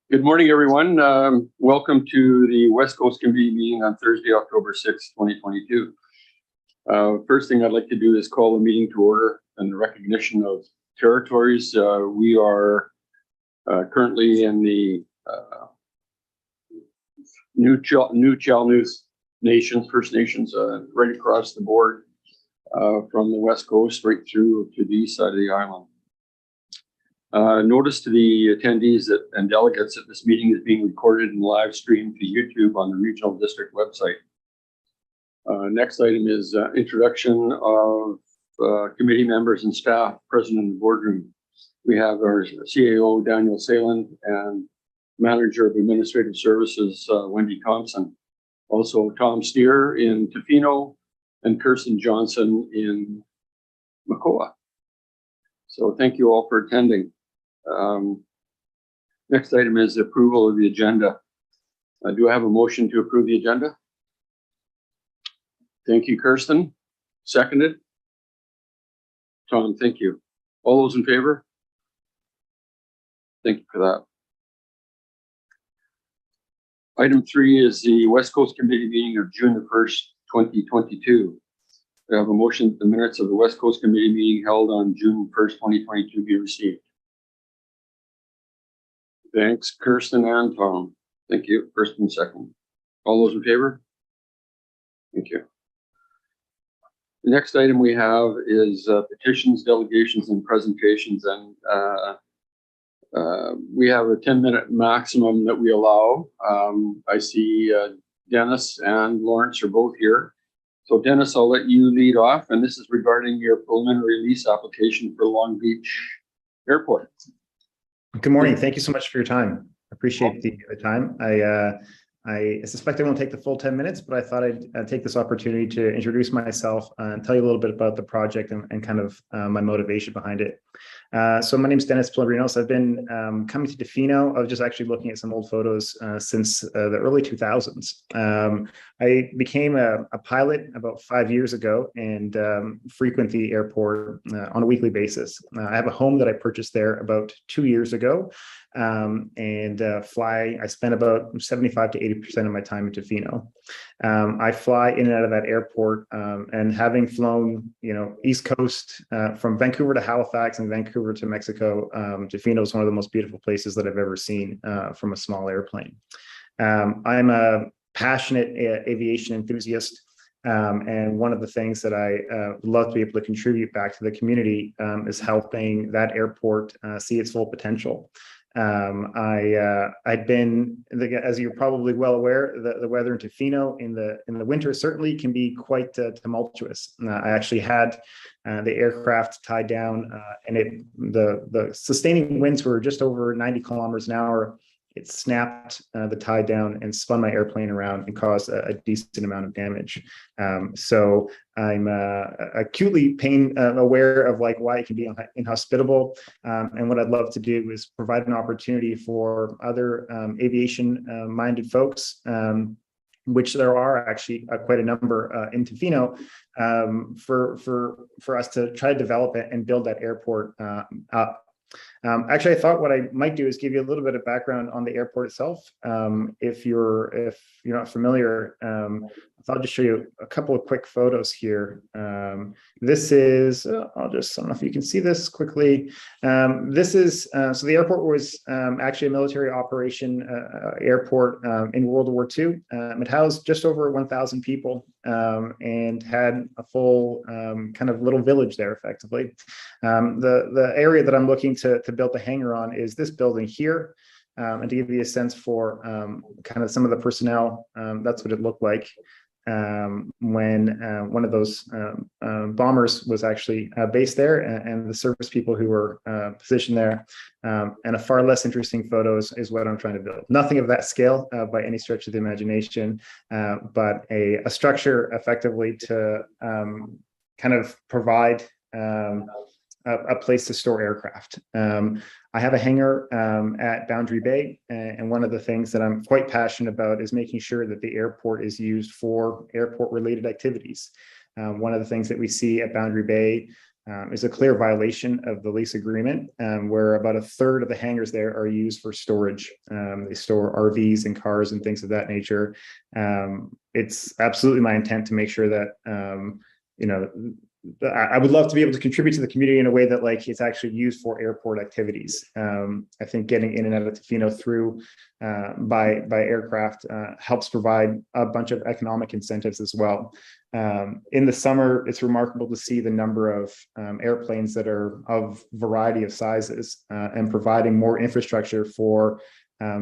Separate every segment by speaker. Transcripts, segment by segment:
Speaker 1: Good morning, everyone. Welcome to the West Coast Committee meeting on Thursday, October 6th, 2022. First thing I'd like to do is call the meeting to order in recognition of territories. We are currently in the New Chalnus Nations, First Nations, right across the board from the West Coast right through to the east side of the island. Notice to the attendees and delegates that this meeting is being recorded and live streamed to YouTube on the Regional District website. Next item is introduction of committee members and staff present in the boardroom. We have our CAO, Daniel Salen, and Manager of Administrative Services, Wendy Thompson. Also, Tom Steer in Tofino and Kirsten Johnson in Makoa. So thank you all for attending. Next item is approval of the agenda. Do I have a motion to approve the agenda? Thank you, Kirsten. Seconded. Tom, thank you. All those in favor? Thank you for that. Item 3 is the West Coast Committee meeting of June the 1st, 2022. I have a motion that the minutes of the West Coast Committee meeting held on June 1st, 2022 be received. Thanks, Kirsten and Tom. Thank you. First and second. All those in favor? Thank you. The next item we have is petitions, delegations, and presentations. And we have a 10-minute maximum that we allow. I see Dennis and Lawrence are both here. So Dennis, I'll let you lead off. And this is regarding your preliminary lease application for Long Beach Airport.
Speaker 2: Good morning. Thank you so much for your time. I appreciate the time. I suspect I won't take the full 10 minutes, but I thought I'd take this opportunity to introduce myself and tell you a little bit about the project and kind of my motivation behind it. So my name is Dennis Pellegrinos. I've been coming to Tofino. I was just actually looking at some old photos since the early 2000s. I became a pilot about 5 years ago and frequent the airport on a weekly basis. I have a home that I purchased there about 2 years ago and fly. I spend about 75 to 80% of my time in Tofino. I fly in and out of that airport and having flown, East Coast from Vancouver to Halifax and Vancouver to Mexico, Tofino is one of the most beautiful places that I've ever seen from a small airplane. I'm a passionate aviation enthusiast. And one of the things that I would love to be able to contribute back to the community is helping that airport see its full potential. I'd been, as you're probably well aware, the weather in Tofino in the winter certainly can be quite tumultuous. I actually had the aircraft tied down, and the sustaining winds were just over 90 kilometers an hour. It snapped the tie down and spun my airplane around and caused a decent amount of damage. So I'm acutely pain aware of why it can be inhospitable. And what I'd love to do is provide an opportunity for other aviation minded folks, which there are actually quite a number in Tofino, for us to try to develop it and build that airport up. Actually, I thought what I might do is give you a little bit of background on the airport itself. If you're not familiar, I'll just show you a couple of quick photos here. This is, I don't know if you can see this quickly. This is, so the airport was actually a military operation airport in World War II. It housed just over 1,000 people and had a full kind of little village there, effectively. The area that I'm looking to build the hangar on is this building here. And to give you a sense for kind of some of the personnel, that's what it looked like when one of those bombers was actually based there, and the service people who were positioned there. And a far less interesting photo is what I'm trying to build. Nothing of that scale by any stretch of the imagination, but a structure effectively to kind of provide a place to store aircraft. I have a hangar at Boundary Bay, and one of the things that I'm quite passionate about is making sure that the airport is used for airport-related activities. One of the things that we see at Boundary Bay is a clear violation of the lease agreement, where about a third of the hangars there are used for storage. They store RVs and cars and things of that nature. It's absolutely my intent to make sure that, you know, I would love to be able to contribute to the community in a way that like it's actually used for airport activities. I think getting in and out of Tofino through by aircraft helps provide a bunch of economic incentives as well. In the summer, it's remarkable to see the number of airplanes that are of variety of sizes and providing more infrastructure for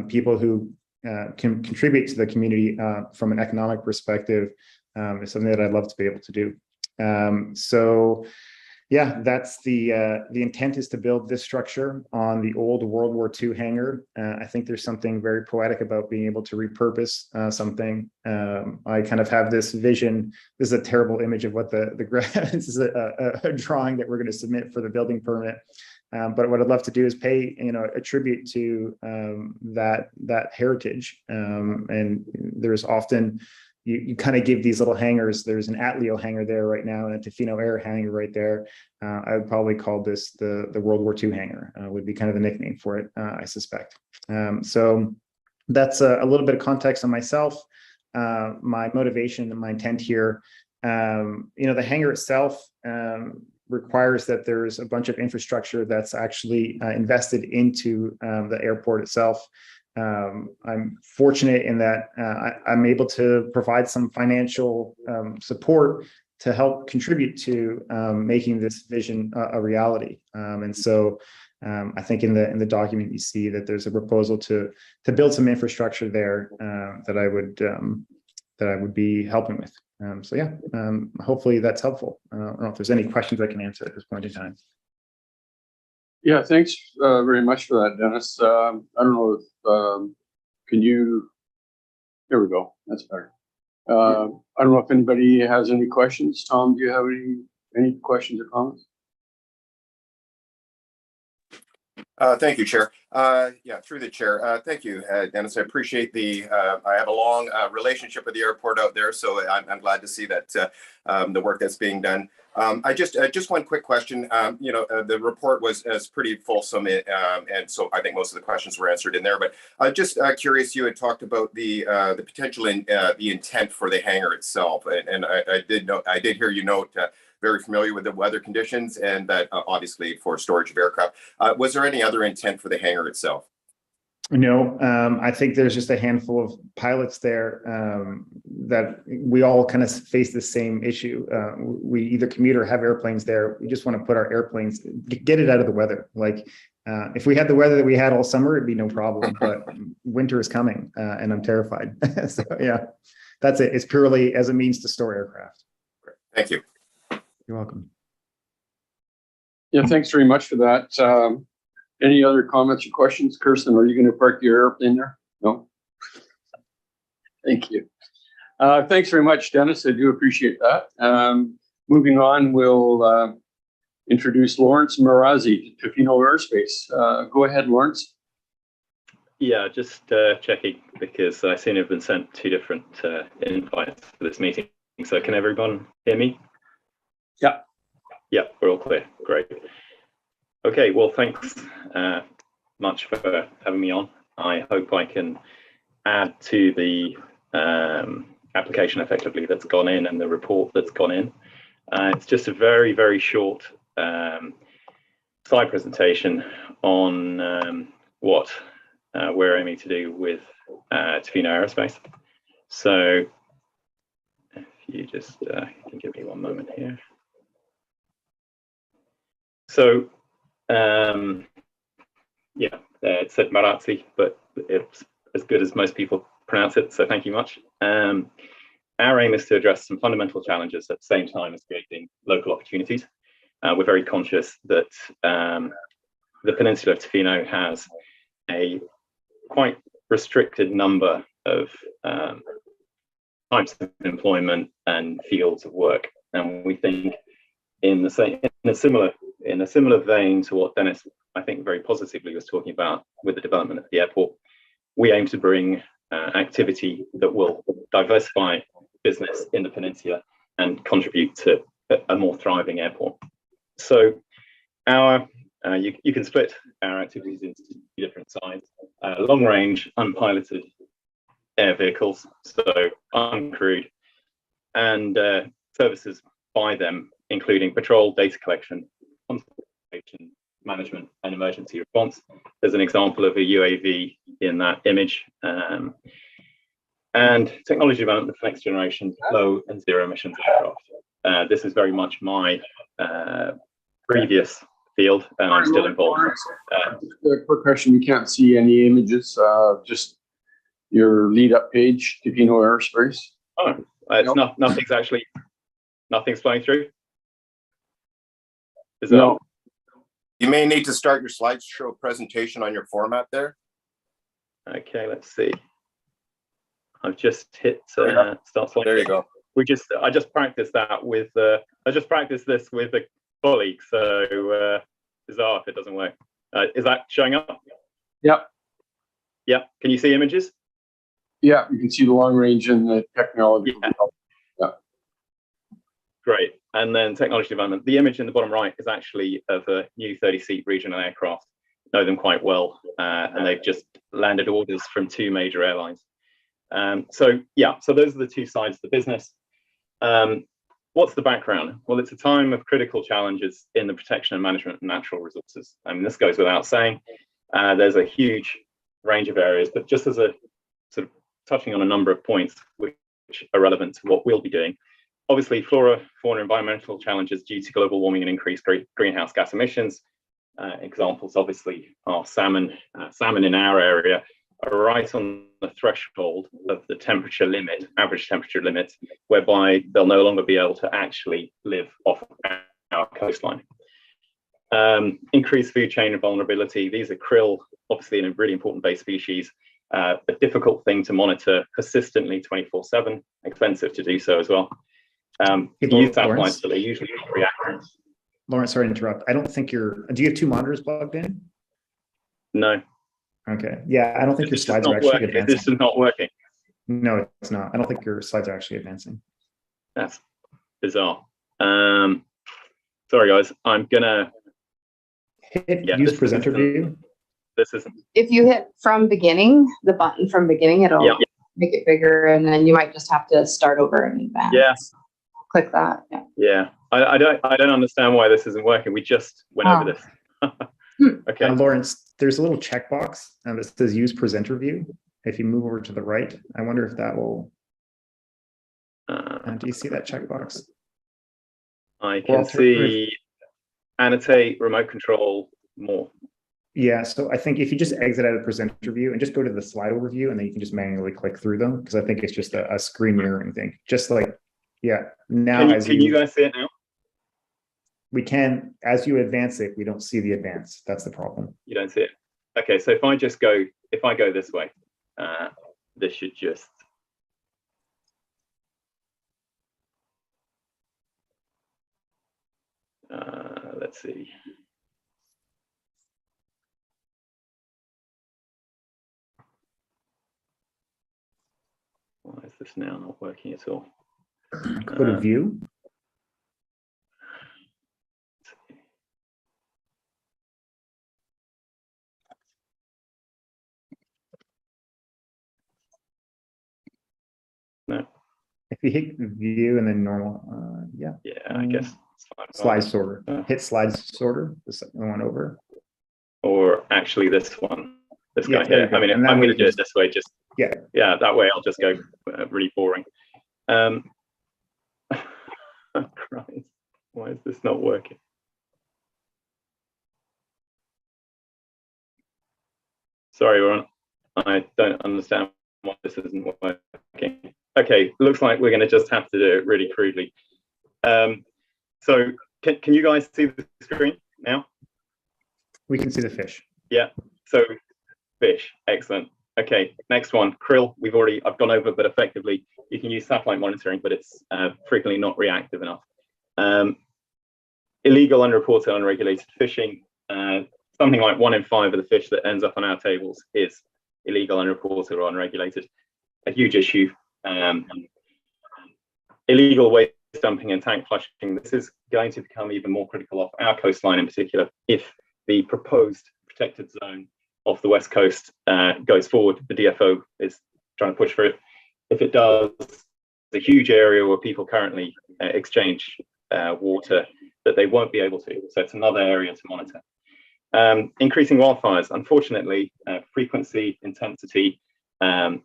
Speaker 2: people who can contribute to the community from an economic perspective is something that I'd love to be able to do. So yeah, that's the intent is to build this structure on the old World War II hangar. I think there's something very poetic about being able to repurpose something. I kind of have this vision. This is a terrible image of what this is a drawing that we're going to submit for the building permit. But what I'd love to do is pay, you know, a tribute to that heritage. And there's often you kind of give these little hangars. There's an Atleo hangar there right now and a Tofino Air hangar right there. I would probably call this the World War II hangar, would be kind of the nickname for it, I suspect. So that's a little bit of context on myself, my motivation and my intent here. You know, the hangar itself requires that there's a bunch of infrastructure that's actually invested into the airport itself. I'm fortunate in that I'm able to provide some financial support to help contribute to making this vision a reality. And so I think in the document you see that there's a proposal to build some infrastructure there that I would be helping with. So yeah, hopefully that's helpful. I don't know if there's any questions I can answer at this point in time.
Speaker 1: Yeah, thanks very much for that, Dennis. I don't know if, can you, there we go, that's better. I don't know if anybody has any questions. Tom, do you have any questions or comments?
Speaker 3: Thank you, Chair. Yeah, through the chair. Thank you, Dennis. I appreciate I have a long relationship with the airport out there, so I'm glad to see that the work that's being done. I just one quick question. You know, the report was pretty fulsome, and so I think most of the questions were answered in there. But just curious, you had talked about the potential in the intent for the hangar itself, and I did hear you note. Very familiar with the weather conditions and that obviously for storage of aircraft. Was there any other intent for the hangar itself?
Speaker 2: No, I think there's just a handful of pilots there that we all kind of face the same issue. We either commute or have airplanes there. We just want to put our airplanes, get it out of the weather. Like if we had the weather that we had all summer, it'd be no problem, but winter is coming and I'm terrified. So yeah, that's it. It's purely as a means to store aircraft.
Speaker 3: Great. Thank you.
Speaker 2: You're welcome.
Speaker 1: Yeah, thanks very much for that. Any other comments or questions? Kirsten, are you going to park your airplane there? No? Thank you. Thanks very much, Dennis. I do appreciate that. Moving on, we'll introduce Lawrence Marazzi to Tofino Aerospace. Go ahead, Lawrence.
Speaker 4: Yeah, just checking because I seem to have been sent two different invites for this meeting. So can everyone hear me?
Speaker 1: Yeah.
Speaker 4: Yeah, we're all clear. Great. Okay, well, thanks much for having me on. I hope I can add to the application effectively that's gone in and the report that's gone in. It's just a very, very short slide presentation on what we're aiming to do with Tofino Aerospace. So if you just can give me one moment here. So, yeah, it said Marazzi, but it's as good as most people pronounce it, so thank you much. Our aim is to address some fundamental challenges at the same time as creating local opportunities. We're very conscious that the peninsula of Tofino has a quite restricted number of types of employment and fields of work, and we think in a similar vein to what Dennis, I think, very positively was talking about with the development of the airport, we aim to bring activity that will diversify business in the peninsula and contribute to a more thriving airport. So our you can split our activities into two different sides: long range, unpiloted air vehicles, so uncrewed, and services by them, including patrol, data collection, conservation, management, and emergency response. There's an example of a UAV in that image. And technology development for next generation low and zero emissions aircraft. This is very much my previous field, and I'm still involved.
Speaker 1: A quick question, we can't see any images, just your lead up page, Tofino Aerospace.
Speaker 4: Oh, it's not, nothing's flowing through? Is that
Speaker 1: No.
Speaker 3: You may need to start your slideshow presentation on your format there.
Speaker 4: Okay, let's see. I've just hit start slide.
Speaker 3: There you go.
Speaker 4: I just practiced that with I just practiced this with a colleague, so bizarre if it doesn't work. Is that showing up?
Speaker 1: Yep.
Speaker 4: Yeah. Can you see images?
Speaker 1: Yeah, you can see the long range and the technology.
Speaker 4: Yeah. Great. And then technology development. The image in the bottom right is actually of a new 30-seat regional aircraft. Know them quite well, and they've just landed orders from 2 major airlines. So those are the 2 sides of the business. What's the background? Well, it's a time of critical challenges in the protection and management of natural resources. I mean, this goes without saying. There's a huge range of areas, but just as a sort of touching on a number of points which are relevant to what we'll be doing. Obviously, flora, fauna, environmental challenges due to global warming and increased greenhouse gas emissions. Examples, obviously, are salmon. Salmon in our area are right on the threshold of the temperature limit, average temperature limit, whereby they'll no longer be able to actually live off our coastline. Increased food chain and vulnerability. These are krill, obviously a really important base species, a difficult thing to monitor persistently 24/7, expensive to do so as well. Use satellites, but they're usually not reactive.
Speaker 2: Lawrence, sorry to interrupt. I don't think do you have 2 monitors plugged in?
Speaker 4: No.
Speaker 2: Okay. Yeah, I don't think your
Speaker 4: It's
Speaker 2: slides are actually advancing.
Speaker 4: This is not working.
Speaker 2: No, it's not. I don't think your slides are actually advancing.
Speaker 4: That's bizarre. Sorry, guys. I'm gonna
Speaker 2: use presenter view.
Speaker 4: This isn't.
Speaker 5: If you hit from beginning, the button from beginning, it'll make it bigger, and then you might just have to start over in advance.
Speaker 4: Yeah.
Speaker 5: Click that.
Speaker 4: Yeah. I don't understand why this isn't working. We just went over this. Okay.
Speaker 2: Lawrence, there's a little checkbox that says use presenter view. If you move over to the right, I wonder if that will. Do you see that checkbox?
Speaker 4: I can see annotate, remote control, more.
Speaker 2: Yeah, so I think if you just exit out of presenter view and just go to the slide overview, and then you can just manually click through them, because I think it's just a screen mirroring thing. Just like, now
Speaker 4: can you guys see it now?
Speaker 2: We can, as you advance it, we don't see the advance. That's the problem.
Speaker 4: You don't see it. Okay, so if I go this way, this should just. Let's see. Why is this now not working at all?
Speaker 2: Go to view.
Speaker 4: No.
Speaker 2: If you hit view and then normal,
Speaker 4: I guess
Speaker 2: slide sorter. Hit slide sorter, the second one over.
Speaker 4: Or actually this one, this guy here. I mean, I'm going to do it this way. Just that way I'll just go really boring. Christ, why is this not working? Sorry, Ron. I don't understand why this isn't working. Okay, looks like we're going to just have to do it really crudely. So can you guys see the screen now?
Speaker 2: We can see the fish.
Speaker 4: Yeah, so fish, excellent. Okay, next one, krill. I've gone over, but effectively you can use satellite monitoring, but it's frequently not reactive enough. Illegal, unreported, unregulated fishing. Something like 1 in 5 of the fish that ends up on our tables is illegal, unreported, or unregulated. A huge issue. Illegal waste dumping and tank flushing, this is going to become even more critical off our coastline in particular if the proposed protected zone off the west coast goes forward. The DFO is trying to push for it. If it does, the huge area where people currently exchange water that they won't be able to. So it's another area to monitor. Increasing wildfires, unfortunately, frequency, intensity, and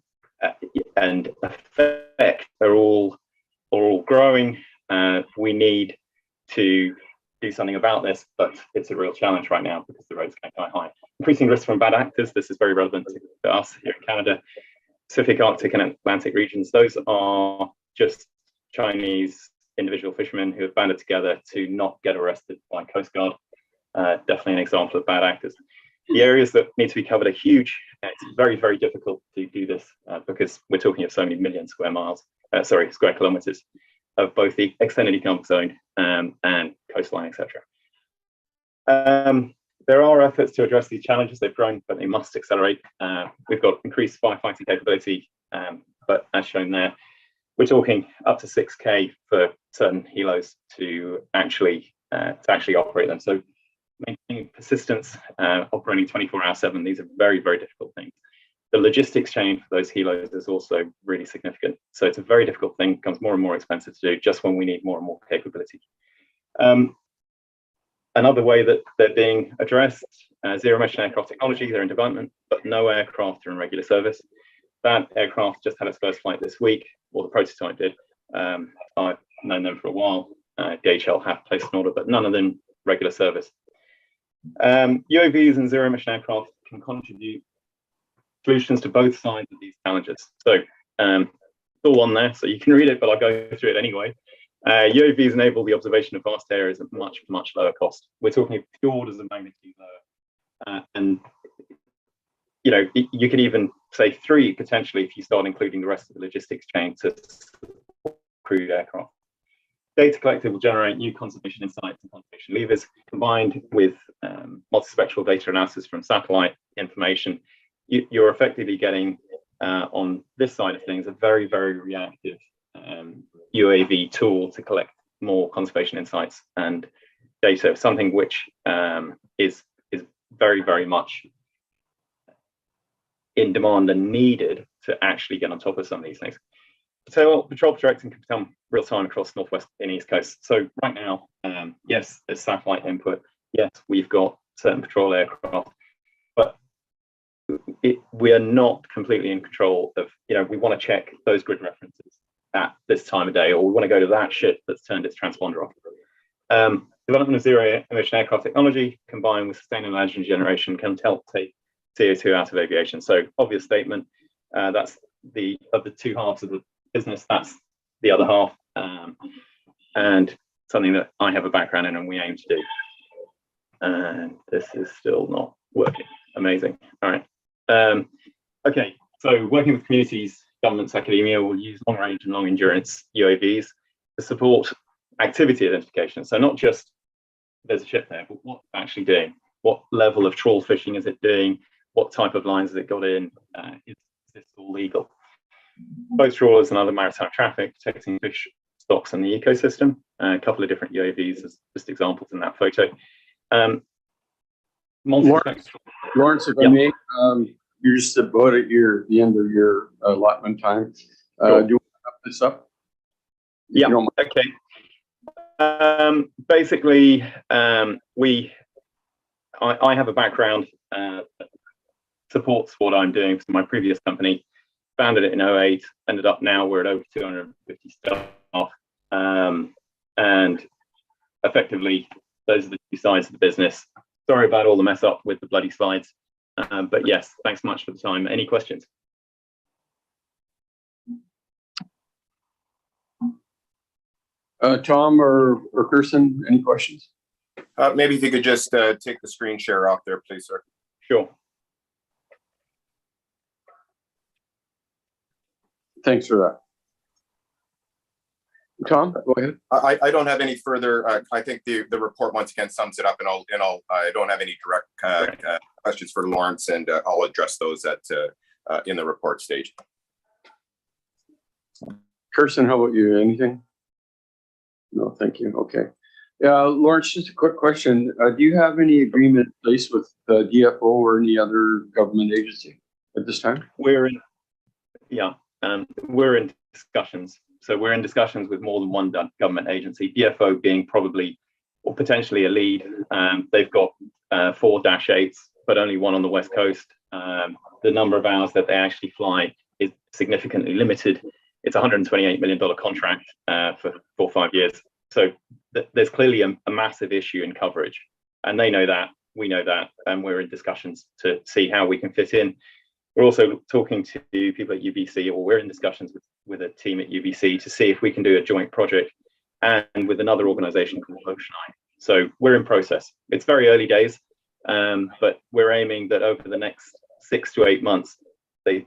Speaker 4: effect are all growing. We need to do something about this, but it's a real challenge right now because the rates are going high. Increasing risk from bad actors. This is very relevant to us here in Canada. Pacific, Arctic, and Atlantic regions. Those are just Chinese individual fishermen who have banded together to not get arrested by Coast Guard. Definitely an example of bad actors. The areas that need to be covered are huge. It's very, very difficult to do this because we're talking of so many million square kilometers of both the extended economic zone and coastline, etc. There are efforts to address these challenges. They've grown, but they must accelerate. We've got increased firefighting capability, but as shown there, we're talking up to 6K for certain helos to actually operate them. So maintaining persistence, operating 24/7, these are very, very difficult things. The logistics chain for those helos is also really significant. So it's a very difficult thing, becomes more and more expensive to do just when we need more and more capability. Another way that they're being addressed, zero emission aircraft technology, they're in development, but no aircraft are in regular service. That aircraft just had its first flight this week, or the prototype did. I've known them for a while. DHL have placed an order, but none of them regular service. UAVs and zero emission aircraft can contribute solutions to both sides of these challenges. So it's all on there, so you can read it, but I'll go through it anyway. UAVs enable the observation of vast areas at much, much lower cost. We're talking a few orders of magnitude lower. And you know, you could even say 3 potentially if you start including the rest of the logistics chain to crewed aircraft. Data collected will generate new conservation insights and conservation levers combined with multispectral data analysis from satellite information. You're effectively getting on this side of things a very, very reactive UAV tool to collect more conservation insights and data, something which is very, very much in demand and needed to actually get on top of some of these things. So patrol projecting can become real time across Northwest and East Coast. So right now, yes, there's satellite input. Yes, we've got certain patrol aircraft, but we are not completely in control of, you know, we want to check those grid references at this time of day, or we want to go to that ship that's turned its transponder off. Development of zero emission aircraft technology combined with sustainable energy generation can help take CO2 out of aviation. So obvious statement, that's of the two halves of the business, that's the other half, and something that I have a background in and we aim to do. And this is still not working. Amazing. All right. Okay, so working with communities, governments, academia will use long range and long endurance UAVs to support activity identification. So not just there's a ship there, but what it's actually doing. What level of trawl fishing is it doing? What type of lines has it got in? Is this all legal? Both trawlers and other maritime traffic, protecting fish stocks and the ecosystem. A couple of different UAVs as just examples in that photo.
Speaker 1: Lawrence, if I may, you're just about at the end of your allotment time.
Speaker 4: Sure.
Speaker 1: Do you want to wrap this up?
Speaker 4: Yeah. Okay. Basically, I have a background that supports what I'm doing for my previous company. Founded it in 2008. Ended up now we're at over 250 staff, and effectively those are the two sides of the business. Sorry about all the mess up with the bloody slides, but yes, thanks much for the time. Any questions?
Speaker 1: Tom or Kirsten, any questions?
Speaker 3: Maybe if you could just take the screen share off there, please, sir.
Speaker 4: Sure.
Speaker 1: Thanks for that. Tom, go ahead.
Speaker 3: I don't have any further. I think the report once again sums it up, and I don't have any direct questions for Lawrence, and I'll address those at in the report stage.
Speaker 1: Kirsten, how about you? Anything? thank you. Okay. Lawrence, just a quick question. Do you have any agreement in place with DFO or any other government agency at this time?
Speaker 4: We're in discussions. So we're in discussions with more than one government agency, DFO being probably or potentially a lead. They've got 4 Dash 8s, but only one on the West Coast. The number of hours that they actually fly is significantly limited. It's a $128 million contract for 4 or 5 years. So there's clearly a massive issue in coverage, and they know that, we know that, and we're in discussions to see how we can fit in. We're also talking to people at UBC, or we're in discussions with a team at UBC to see if we can do a joint project and with another organization called Oceaneye. So we're in process. It's very early days, but we're aiming that over the next 6 to 8 months,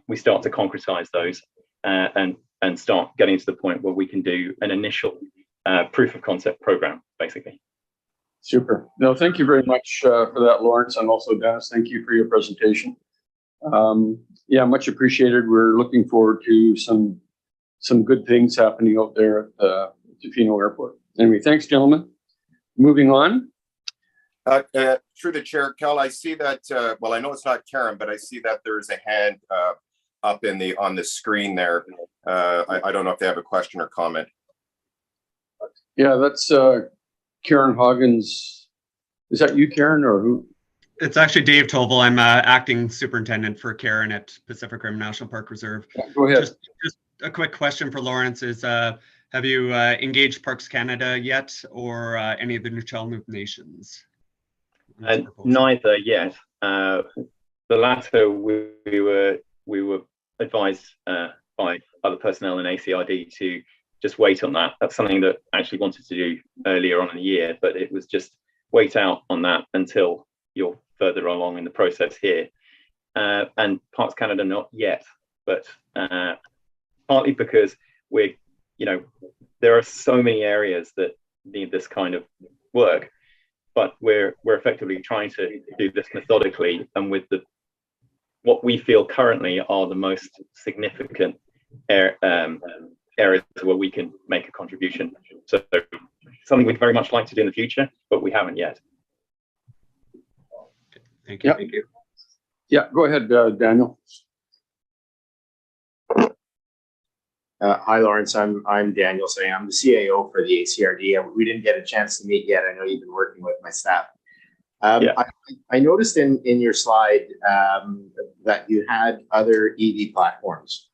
Speaker 4: we start to concretize those and start getting to the point where we can do an initial proof of concept program, basically.
Speaker 1: Super. No, thank you very much for that, Lawrence, and also Dennis, thank you for your presentation. Yeah, much appreciated. We're looking forward to some good things happening out there at Tofino Airport. Anyway, thanks, gentlemen. Moving on.
Speaker 3: Through the chair, Cal, I see that, well, I know it's not Karen, but I see that there's a hand up on the screen there. I don't know if they have a question or comment.
Speaker 1: Yeah, that's Karen Hoggins. Is that you, Karen, or who?
Speaker 6: It's actually Dave Toval. I'm acting superintendent for Karen at Pacific Rim National Park Reserve.
Speaker 1: Yeah, go ahead.
Speaker 6: Just a quick question for Lawrence is, have you engaged Parks Canada yet, or any of the Neutral Move nations?
Speaker 4: Neither yet. The latter, we were advised by other personnel in ACRD to just wait on that. That's something that I actually wanted to do earlier on in the year, but it was just wait out on that until you're further along in the process here. And Parks Canada not yet, but partly because there are so many areas that need this kind of work, but we're effectively trying to do this methodically and with what we feel currently are the most significant areas where we can make a contribution. So something we'd very much like to do in the future, but we haven't yet.
Speaker 6: Thank you.
Speaker 1: Yeah.
Speaker 6: Thank you.
Speaker 1: Yeah, go ahead, Daniel.
Speaker 7: Hi, Lawrence. I'm Daniel Say. I'm the CAO for the ACRD. We didn't get a chance to meet yet. I know you've been working with my staff. I noticed in your slide that you had other EV platforms.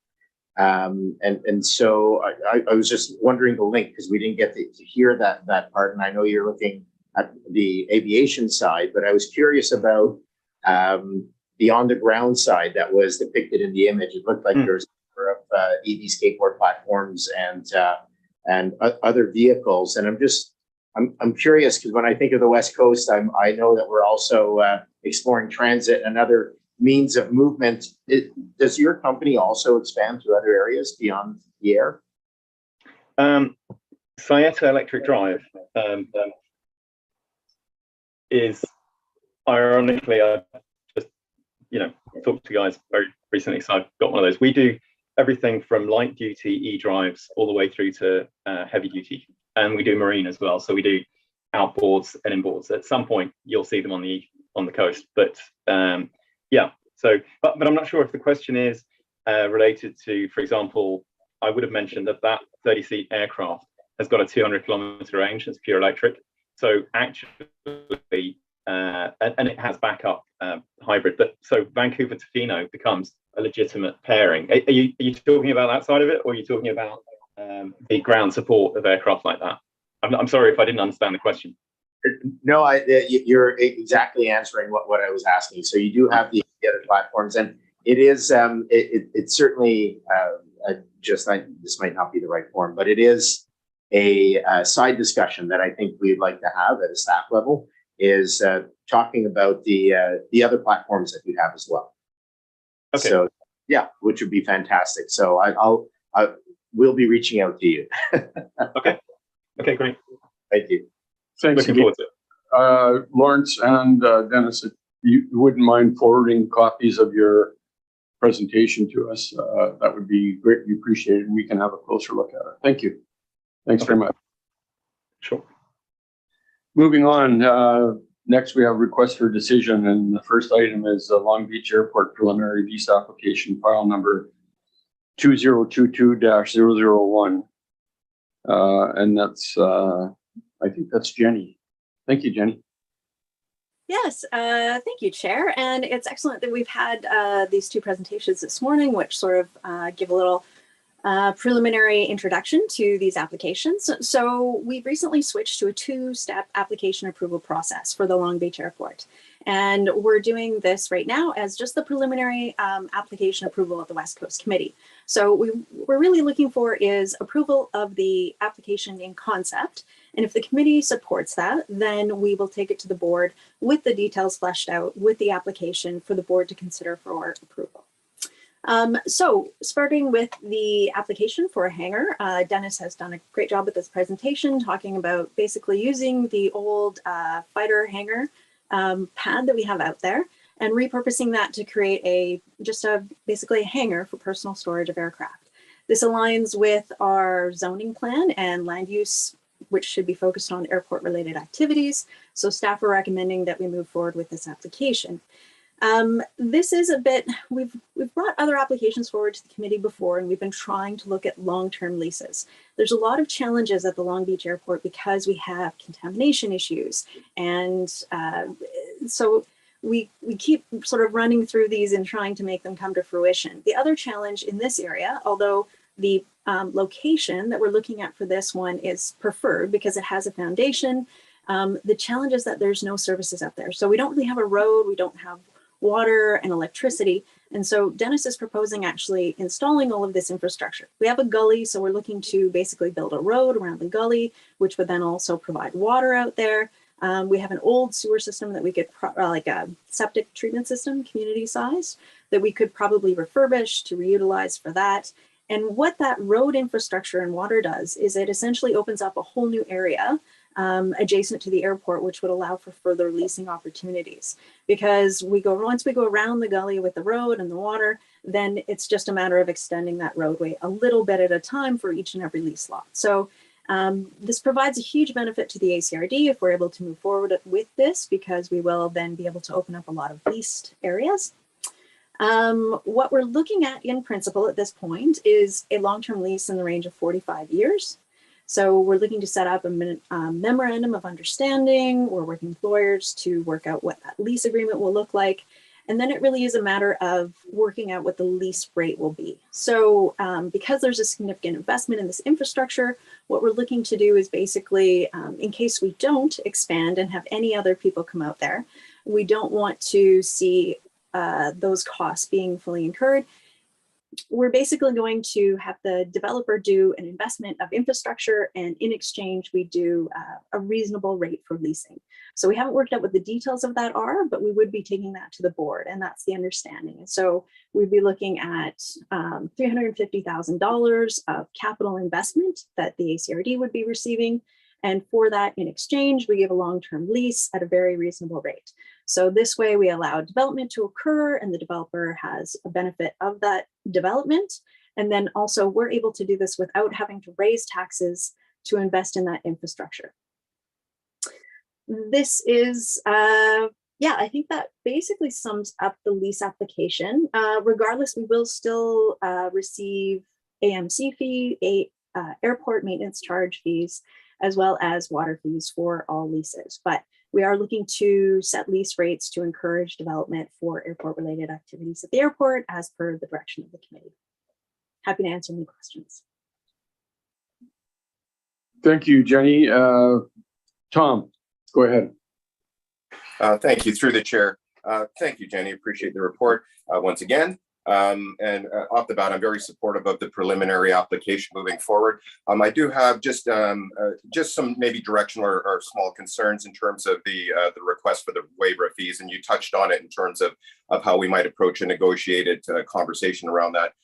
Speaker 7: And so I was just wondering the link, because we didn't get to hear that part. And I know you're looking at the aviation side, but I was curious about the on the ground side that was depicted in the image. It looked like there's a number of EV skateboard platforms and other vehicles. And I'm curious, because when I think of the West Coast, I know that we're also exploring transit and other means of movement. Does your company also expand to other areas beyond the air?
Speaker 4: Saeta Electric Drive is, ironically, I just talked to guys very recently, so I've got one of those. We do everything from light duty e-drives all the way through to heavy duty, and we do marine as well. So we do outboards and inboards. At some point, you'll see them on the coast, but yeah. So, but I'm not sure if the question is related to, for example, I would have mentioned that 30-seat aircraft has got a 200-kilometer range. It's pure electric. So actually, and it has backup hybrid. But so Vancouver to Tofino becomes a legitimate pairing. Are you talking about that side of it, or are you talking about the ground support of aircraft like that? I'm sorry if I didn't understand the question.
Speaker 7: No, you're exactly answering what I was asking. So you do have the other platforms, and it is it's certainly this might not be the right form, but it is a side discussion that I think we'd like to have at a staff level, is talking about the other platforms that you have as well. Okay. So yeah, which would be fantastic. So we'll be reaching out to you.
Speaker 4: Okay, great.
Speaker 7: Thank you.
Speaker 1: Thanks.
Speaker 4: Looking forward to it.
Speaker 1: Lawrence and Dennis, if you wouldn't mind forwarding copies of your presentation to us, that would be greatly appreciated, and we can have a closer look at it. Thank you. Thanks very much.
Speaker 4: Sure.
Speaker 1: Moving on, next we have requests for decision, and the first item is Long Beach Airport preliminary lease application file number 2022-001. And that's, I think that's Jenny. Thank you, Jenny.
Speaker 8: Yes, thank you, Chair. And it's excellent that we've had these two presentations this morning, which sort of give a little preliminary introduction to these applications. So we've recently switched to a two-step application approval process for the Long Beach Airport. And we're doing this right now as just the preliminary application approval of the West Coast Committee. So we're really looking for is approval of the application in concept. And if the committee supports that, then we will take it to the board with the details fleshed out with the application for the board to consider for approval. So starting with the application for a hangar, Dennis has done a great job with this presentation, talking about basically using the old fighter hangar pad that we have out there and repurposing that to create basically a hangar for personal storage of aircraft. This aligns with our zoning plan and land use, which should be focused on airport related activities. So staff are recommending that we move forward with this application. This is a bit, we've brought other applications forward to the committee before, and we've been trying to look at long-term leases. There's a lot of challenges at the Long Beach Airport because we have contamination issues. And so we keep sort of running through these and trying to make them come to fruition. The other challenge in this area, although the location that we're looking at for this one is preferred because it has a foundation, the challenge is that there's no services out there. So we don't really have a road, we don't have water and electricity. And so Dennis is proposing actually installing all of this infrastructure. We have a gully, so we're looking to basically build a road around the gully, which would then also provide water out there. We have an old sewer system that we could, like a septic treatment system, community size, that we could probably refurbish to reutilize for that. And what that road infrastructure and water does is it essentially opens up a whole new area adjacent to the airport, which would allow for further leasing opportunities. Because once we go around the gully with the road and the water, then it's just a matter of extending that roadway a little bit at a time for each and every lease lot. So this provides a huge benefit to the ACRD if we're able to move forward with this, because we will then be able to open up a lot of leased areas. What we're looking at in principle at this point is a long-term lease in the range of 45 years. So we're looking to set up a memorandum of understanding. We're working with lawyers to work out what that lease agreement will look like. And then it really is a matter of working out what the lease rate will be. So because there's a significant investment in this infrastructure, what we're looking to do is basically, in case we don't expand and have any other people come out there, we don't want to see those costs being fully incurred. We're basically going to have the developer do an investment of infrastructure, and in exchange, we do a reasonable rate for leasing. So we haven't worked out what the details of that are, but we would be taking that to the board, and that's the understanding. And so we'd be looking at $350,000 of capital investment that the ACRD would be receiving. And for that, in exchange, we give a long-term lease at a very reasonable rate. So this way we allow development to occur and the developer has a benefit of that development. And then also we're able to do this without having to raise taxes to invest in that infrastructure. This is, I think that basically sums up the lease application. Regardless, we will still receive AMC fee, airport maintenance charge fees, as well as water fees for all leases. But we are looking to set lease rates to encourage development for airport-related activities at the airport as per the direction of the committee. Happy to answer any questions.
Speaker 1: Thank you, Jenny. Tom, go ahead.
Speaker 3: Thank you, through the chair. Thank you, Jenny. Appreciate the report once again. And off the bat, I'm very supportive of the preliminary application moving forward. I do have just some maybe directional or small concerns in terms of the request for the waiver of fees, and you touched on it in terms of how we might approach a negotiated conversation around that.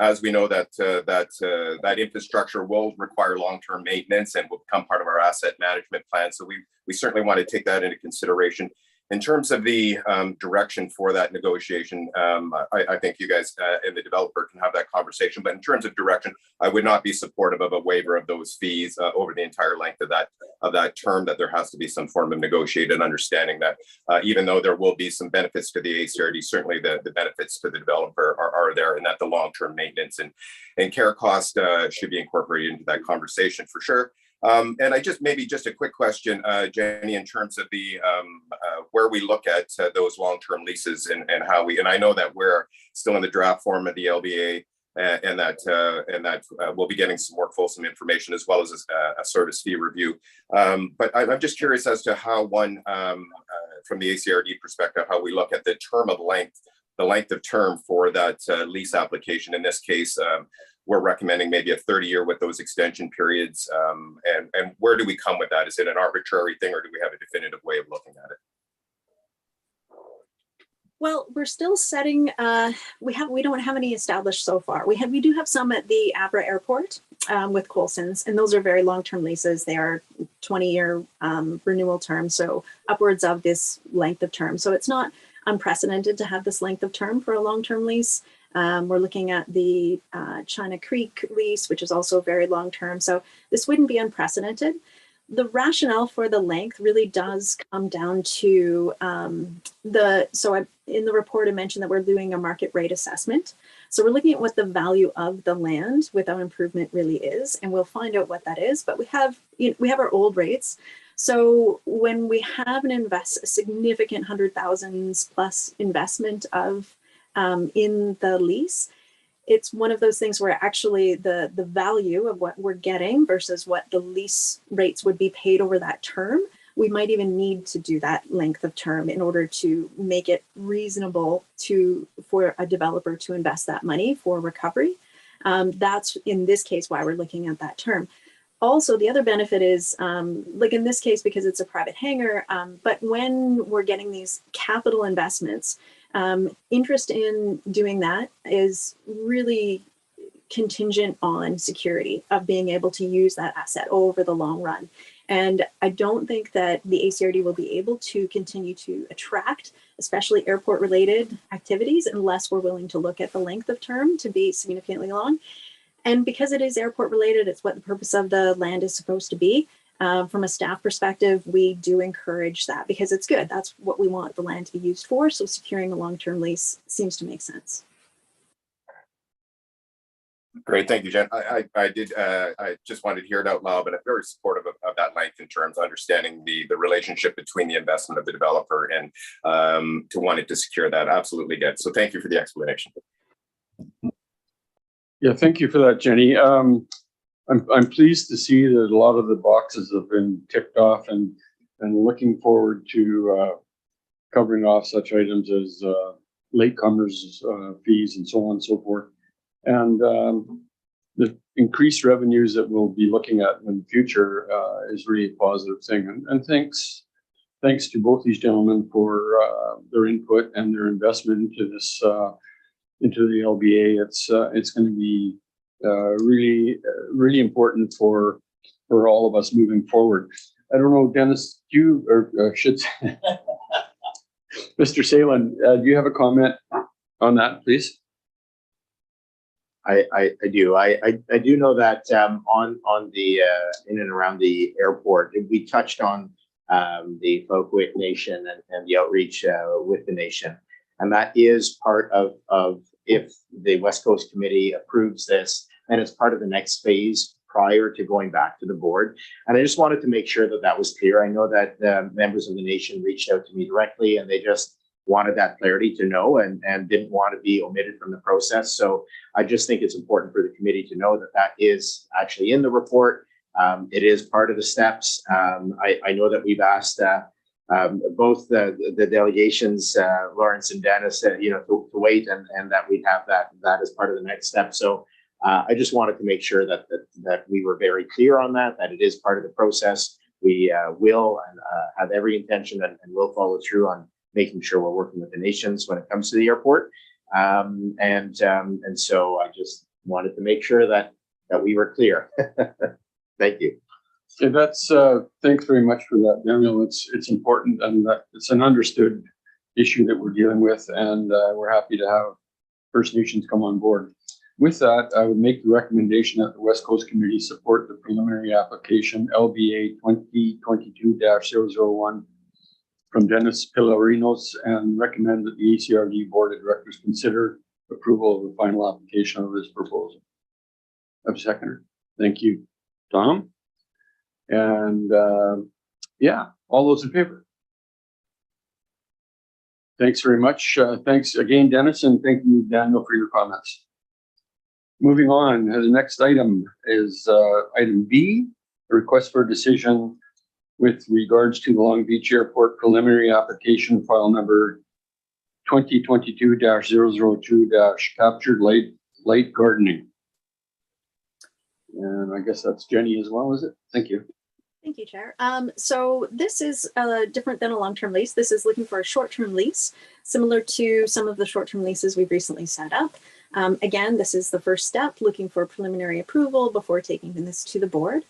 Speaker 3: As we know that infrastructure will require long-term maintenance and will become part of our asset management plan, so we certainly want to take that into consideration. In terms of the direction for that negotiation, I think you guys and the developer can have that conversation. But in terms of direction, I would not be supportive of a waiver of those fees over the entire length of that term. That there has to be some form of negotiated understanding that even though there will be some benefits to the ACRD, certainly the benefits to the developer are there, and that the long-term maintenance and care cost should be incorporated into that conversation for sure. And I maybe just a quick question, Jenny, in terms of the where we look at those long-term leases and how and I know that we're still in the draft form of the LBA and that we'll be getting some more fulsome information as well as a service fee review. But I'm just curious as to how one, from the ACRD perspective, how we look at the length of term for that lease application. In this case, we're recommending maybe a 30-year with those extension periods. And where do we come with that? Is it an arbitrary thing, or do we have a definitive way of looking at it?
Speaker 8: Well, we're still setting, we don't have any established so far. We do have some at the Abra Airport with Colson's, and those are very long-term leases. They are 20-year renewal terms, so upwards of this length of term. So it's not unprecedented to have this length of term for a long-term lease. We're looking at the China Creek lease, which is also very long-term. So this wouldn't be unprecedented. The rationale for the length really does come down to in the report I mentioned that we're doing a market rate assessment. So we're looking at what the value of the land without improvement really is, and we'll find out what that is. But we have our old rates. So when we have a significant $100,000 plus investment of in the lease, it's one of those things where actually the value of what we're getting versus what the lease rates would be paid over that term, we might even need to do that length of term in order to make it reasonable for a developer to invest that money for recovery. That's in this case why we're looking at that term. Also, the other benefit is, like in this case, because it's a private hangar, but when we're getting these capital investments, interest in doing that is really contingent on security of being able to use that asset over the long run. And I don't think that the ACRD will be able to continue to attract, especially airport related activities, unless we're willing to look at the length of term to be significantly long. And because it is airport related, it's what the purpose of the land is supposed to be. From a staff perspective, we do encourage that because it's good. That's what we want the land to be used for. So securing a long-term lease seems to make sense.
Speaker 3: Great, thank you, Jen. I just wanted to hear it out loud, but I'm very supportive of that length in terms of understanding the relationship between the investment of the developer and to wanting to secure that. Absolutely get. So thank you for the explanation.
Speaker 1: Yeah, thank you for that, Jenny. I'm pleased to see that a lot of the boxes have been ticked off, and looking forward to covering off such items as latecomers fees and so on and so forth. And the increased revenues that we'll be looking at in the future is really a positive thing. And thanks to both these gentlemen for their input and their investment into this into the LBA. It's going to be really important for all of us moving forward. I don't know, Dennis, should Mr. Salen, do you have a comment on that, please?
Speaker 7: I do. I do know that on the in and around the airport, we touched on the Folkwick Nation and the outreach with the nation, and that is part of if the West Coast Committee approves this, and it's part of the next phase prior to going back to the board. And I just wanted to make sure that that was clear. I know that members of the nation reached out to me directly, and they just wanted that clarity to know and didn't want to be omitted from the process. So I just think it's important for the committee to know that that is actually in the report. It is part of the steps. I know that we've asked both the delegations, Lawrence and Dennis, to wait and that we'd have that as part of the next step. So I just wanted to make sure that we were very clear on that it is part of the process. We will have every intention and will follow through on making sure we're working with the nations when it comes to the airport. And so I just wanted to make sure that we were clear. Thank you.
Speaker 1: Okay, that's, thanks very much for that, Daniel. It's important, and it's an understood issue that we're dealing with, and we're happy to have First Nations come on board. With that, I would make the recommendation that the West Coast Committee support the preliminary application LBA 2022-001 from Dennis Pilarinos, and recommend that the ACRD Board of Directors consider approval of the final application of this proposal. I'm seconder. Thank you, Tom. And yeah, all those in favor? Thanks very much. Thanks again, Dennis, and thank you, Daniel, for your comments. Moving on, the next item is item B, a request for a decision with regards to the Long Beach Airport preliminary application file number 2022-002- captured light gardening. And I guess that's Jenny as well, is it? Thank you.
Speaker 8: Thank you, Chair. So this is different than a long-term lease. This is looking for a short-term lease, similar to some of the short-term leases we've recently set up. Again, this is the first step, looking for preliminary approval before taking this to the board.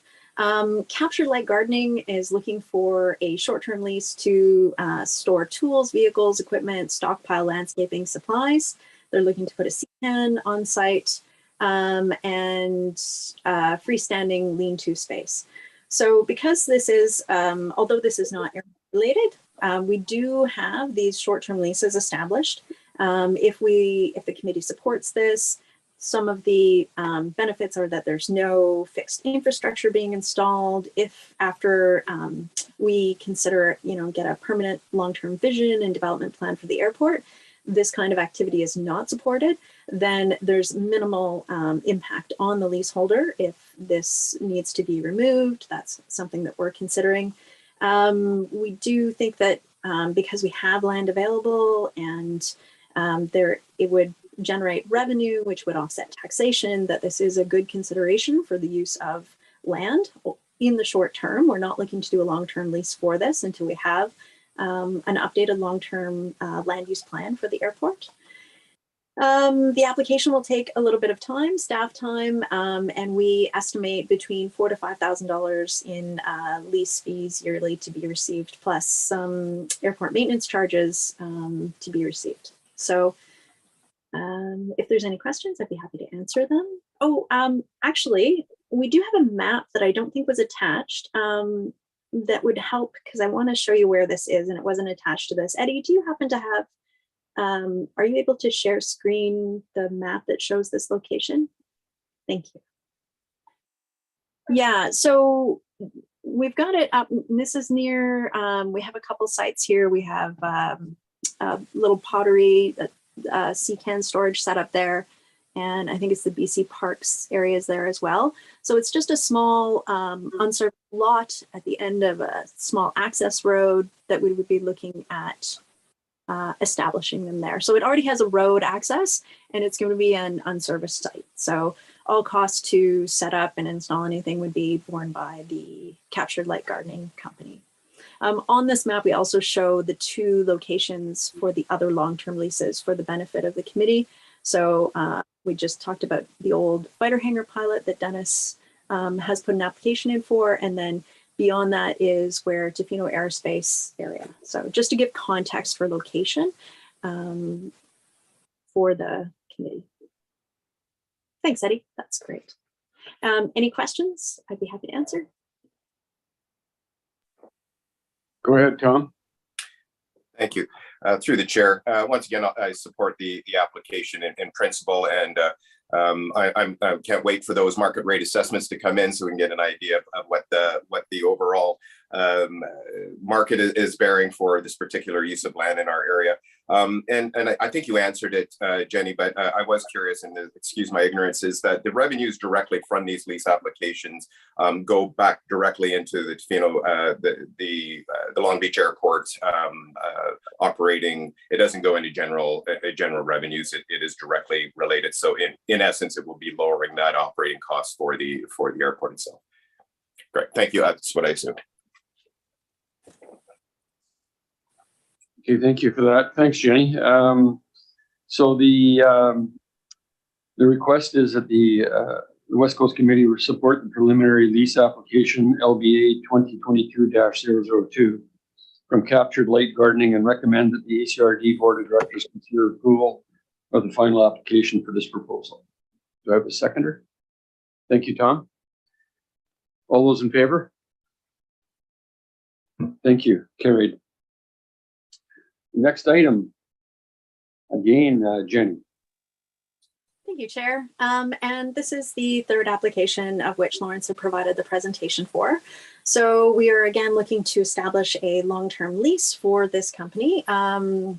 Speaker 8: Captured Light Gardening is looking for a short-term lease to store tools, vehicles, equipment, stockpile landscaping supplies. They're looking to put a CCAN on site and freestanding lean-to space. So because this is, although this is not related, we do have these short-term leases established. If the committee supports this, some of the benefits are that there's no fixed infrastructure being installed. If after we consider, get a permanent long-term vision and development plan for the airport, this kind of activity is not supported, then there's minimal impact on the leaseholder. If this needs to be removed, that's something that we're considering. We do think that because we have land available and it would generate revenue, which would offset taxation, that this is a good consideration for the use of land in the short term. We're not looking to do a long-term lease for this until we have an updated long-term land use plan for the airport. The application will take a little bit of time, staff time, and we estimate between $4,000 to $5,000 in lease fees yearly to be received, plus some airport maintenance charges to be received. So if there's any questions, I'd be happy to answer them. Oh, actually, we do have a map that I don't think was attached that would help, because I want to show you where this is and it wasn't attached to this. Eddie, do you happen to have, are you able to share screen the map that shows this location? Thank you. Yeah, so we've got it up. This is near, we have a couple sites here. We have a little pottery, CCAN storage set up there. And I think it's the BC Parks areas there as well. So it's just a small unserved lot at the end of a small access road that we would be looking at establishing them there. So it already has a road access and it's going to be an unserviced site. So all costs to set up and install anything would be borne by the Captured Light Gardening company. On this map, we also show the two locations for the other long-term leases for the benefit of the committee. So we just talked about the old fighter hangar pilot that Dennis has put an application in for, and then beyond that is where Tofino Aerospace area. So just to give context for location for the committee. Thanks, Eddie. That's great. Any questions? I'd be happy to answer.
Speaker 1: Go ahead, Tom.
Speaker 3: Thank you. Through the chair, once again, I support the application in principle, and I can't wait for those market rate assessments to come in so we can get an idea of what the overall market is bearing for this particular use of land in our area. And I think you answered it, Jenny, but I was curious, and excuse my ignorance, is that the revenues directly from these lease applications go back directly into the Tofino, the Long Beach Airport operating. It doesn't go into general revenues. It is directly related. So in essence, it will be lowering that operating cost for the airport itself. Great, thank you. That's what I assumed.
Speaker 1: Okay, thank you for that. Thanks, Jenny. So the request is that the the West Coast Committee will support the preliminary lease application LBA 2022-002 from Captured Light Gardening and recommend that the ACRD Board of Directors consider approval of the final application for this proposal. Do I have a seconder? Thank you, Tom. All those in favor? Thank you. Carried. Next item. Again, Jenny.
Speaker 8: Thank you, Chair. And this is the third application of which Lawrence had provided the presentation for. So we are again looking to establish a long-term lease for this company. We're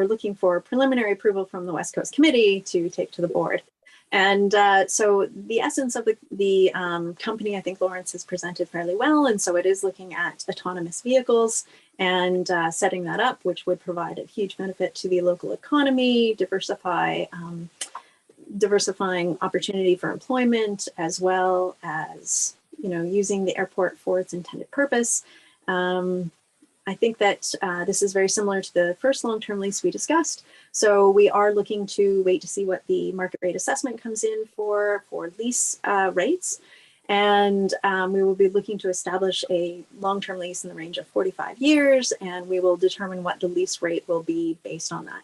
Speaker 8: looking for preliminary approval from the West Coast Committee to take to the board. And so the essence of the company, I think Lawrence has presented fairly well. And so it is looking at autonomous vehicles and setting that up, which would provide a huge benefit to the local economy, diversifying opportunity for employment, as well as, using the airport for its intended purpose. I think that this is very similar to the first long-term lease we discussed. So we are looking to wait to see what the market rate assessment comes in for lease rates. And we will be looking to establish a long-term lease in the range of 45 years, and we will determine what the lease rate will be based on that.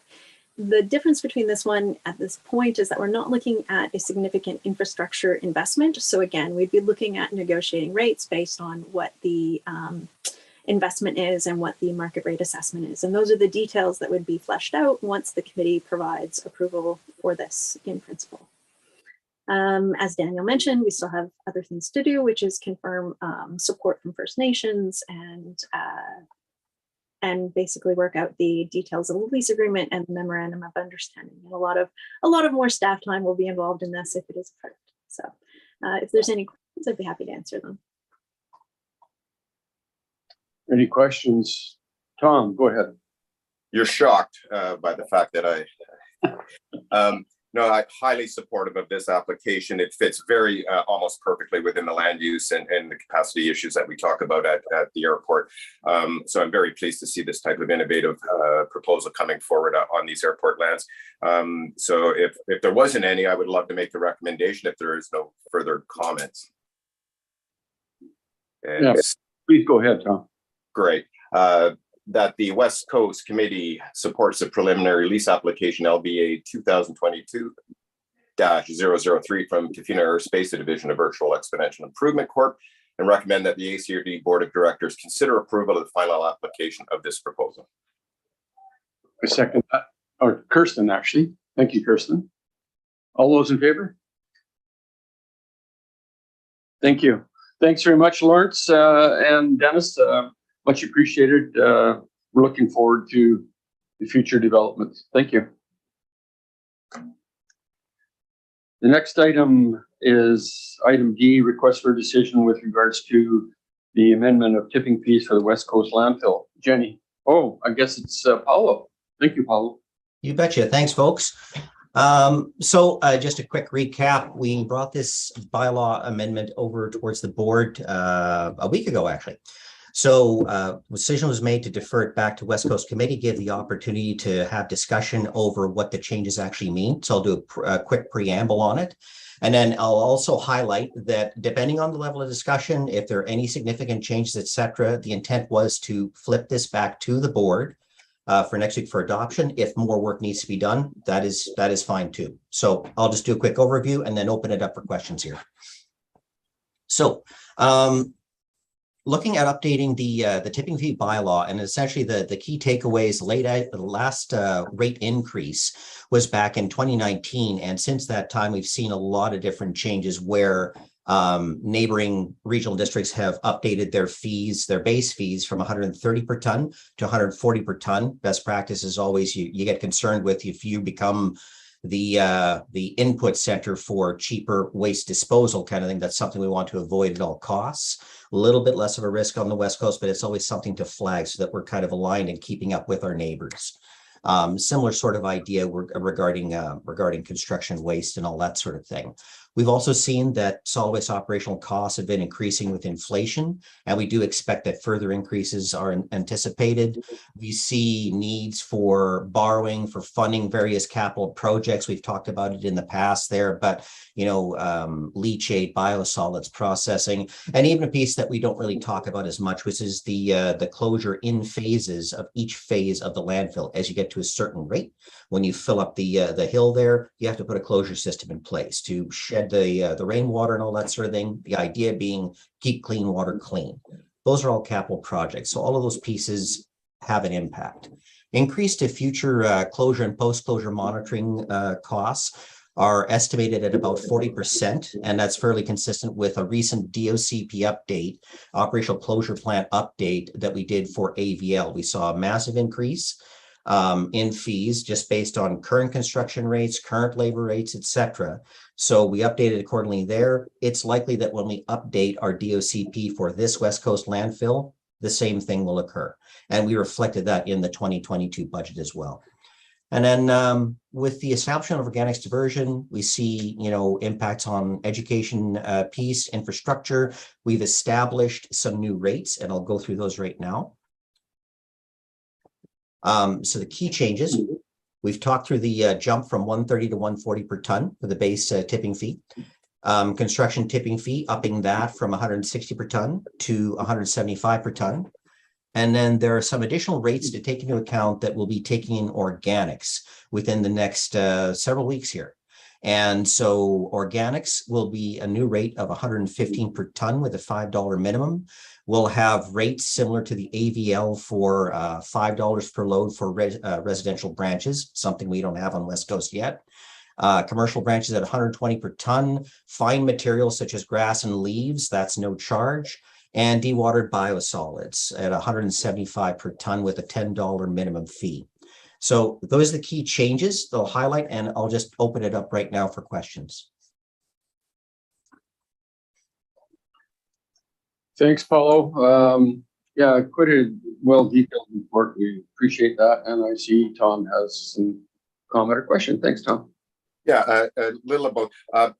Speaker 8: The difference between this one at this point is that we're not looking at a significant infrastructure investment. So again, we'd be looking at negotiating rates based on what the investment is and what the market rate assessment is. And those are the details that would be fleshed out once the committee provides approval for this in principle. As Daniel mentioned, we still have other things to do, which is confirm support from First Nations and basically work out the details of the lease agreement and the memorandum of understanding. And a lot of more staff time will be involved in this if it is approved. So if there's any questions, I'd be happy to answer them.
Speaker 1: Any questions? Tom, go ahead.
Speaker 3: You're shocked by the fact that I'm highly supportive of this application. It fits very almost perfectly within the land use and the capacity issues that we talk about at the airport. So I'm very pleased to see this type of innovative proposal coming forward on these airport lands. So if there wasn't any, I would love to make the recommendation if there is no further comments. And
Speaker 1: yes, please go ahead, Tom.
Speaker 3: Great. That the West Coast Committee supports the preliminary lease application LBA 2022-003 from Tofino Aerospace, a division of Virtual Exponential Improvement Corp, and recommend that the ACRD Board of Directors consider approval of the final application of this proposal.
Speaker 1: I second that. Or Kirsten, actually. Thank you, Kirsten. All those in favor? Thank you. Thanks very much, Lawrence and Dennis. Much appreciated. We're looking forward to the future developments. Thank you. The next item is item D, request for decision with regards to the amendment of tipping fees for the West Coast landfill. Jenny. Oh, I guess it's Paulo. Thank you, Paulo.
Speaker 9: You betcha. Thanks, folks. Just a quick recap. We brought this bylaw amendment over towards the board a week ago, actually. So decision was made to defer it back to West Coast Committee, give the opportunity to have discussion over what the changes actually mean. So I'll do a quick preamble on it. And then I'll also highlight that depending on the level of discussion, if there are any significant changes, et cetera, the intent was to flip this back to the board for next week for adoption. If more work needs to be done, that is fine too. So I'll just do a quick overview and then open it up for questions here. So looking at updating the tipping fee bylaw, and essentially the key takeaways laid out, the last rate increase was back in 2019. And since that time, we've seen a lot of different changes where neighboring regional districts have updated their fees, their base fees from 130 per ton to 140 per ton. Best practice is always you get concerned with if you become the input center for cheaper waste disposal kind of thing. That's something we want to avoid at all costs. A little bit less of a risk on the West Coast, but it's always something to flag so that we're kind of aligned and keeping up with our neighbors. Similar sort of idea regarding construction waste and all that sort of thing. We've also seen that solid waste operational costs have been increasing with inflation, and we do expect that further increases are anticipated. We see needs for borrowing, for funding various capital projects. We've talked about it in the past there, but leachate, biosolids processing, and even a piece that we don't really talk about as much, which is the closure in phases of each phase of the landfill. As you get to a certain rate, when you fill up the hill there, you have to put a closure system in place to shed the rainwater and all that sort of thing. The idea being keep clean water clean. Those are all capital projects. So all of those pieces have an impact. Increase to future closure and post-closure monitoring costs are estimated at about 40%, and that's fairly consistent with a recent DOCP update, operational closure plant update that we did for AVL. We saw a massive increase in fees just based on current construction rates, current labor rates, etc. So we updated accordingly there. It's likely that when we update our DOCP for this West Coast landfill, the same thing will occur. And we reflected that in the 2022 budget as well. And then with the establishment of organics diversion, we see, impacts on education piece, infrastructure. We've established some new rates, and I'll go through those right now. So the key changes, we've talked through the jump from 130 to 140 per ton for the base tipping fee. Construction tipping fee, upping that from 160 per ton to 175 per ton. And then there are some additional rates to take into account that we'll be taking in organics within the next several weeks here. And so organics will be a new rate of 115 per ton with a $5 minimum. We'll have rates similar to the AVL for $5 per load for residential branches, something we don't have on West Coast yet. Commercial branches at 120 per ton. Fine materials such as grass and leaves, that's no charge. And dewatered biosolids at 175 per ton with a $10 minimum fee. So those are the key changes they'll highlight, and I'll just open it up right now for questions.
Speaker 1: Thanks, Paulo. Yeah, quite a well-detailed report. We appreciate that. And I see Tom has some comment or question. Thanks, Tom.
Speaker 3: Yeah, a little about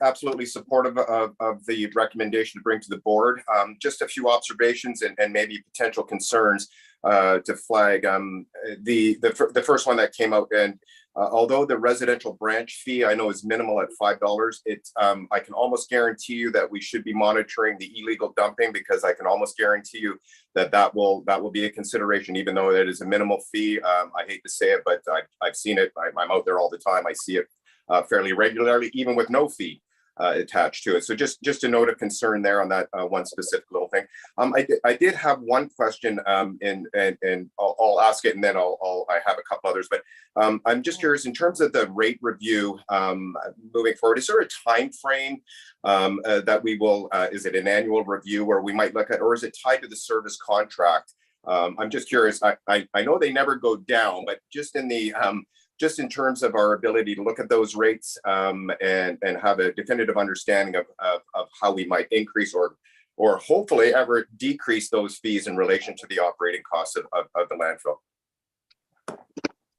Speaker 3: absolutely supportive of the recommendation to bring to the board. Just a few observations and maybe potential concerns to flag. The first one that came out, and although the residential branch fee I know is minimal at $5, I can almost guarantee you that we should be monitoring the illegal dumping, because I can almost guarantee you that will be a consideration, even though it is a minimal fee. I hate to say it, but I've seen it. I'm out there all the time. I see it fairly regularly, even with no fee attached to it. So just a note of concern there on that one specific little thing. I did have one question, and I'll ask it, and then I have a couple others. But I'm just curious, in terms of the rate review moving forward, is there a time frame that we will? Is it an annual review where we might look at, or is it tied to the service contract? I'm just curious. I know they never go down, but just in terms of our ability to look at those rates and have a definitive understanding of how we might increase or hopefully ever decrease those fees in relation to the operating costs of the landfill.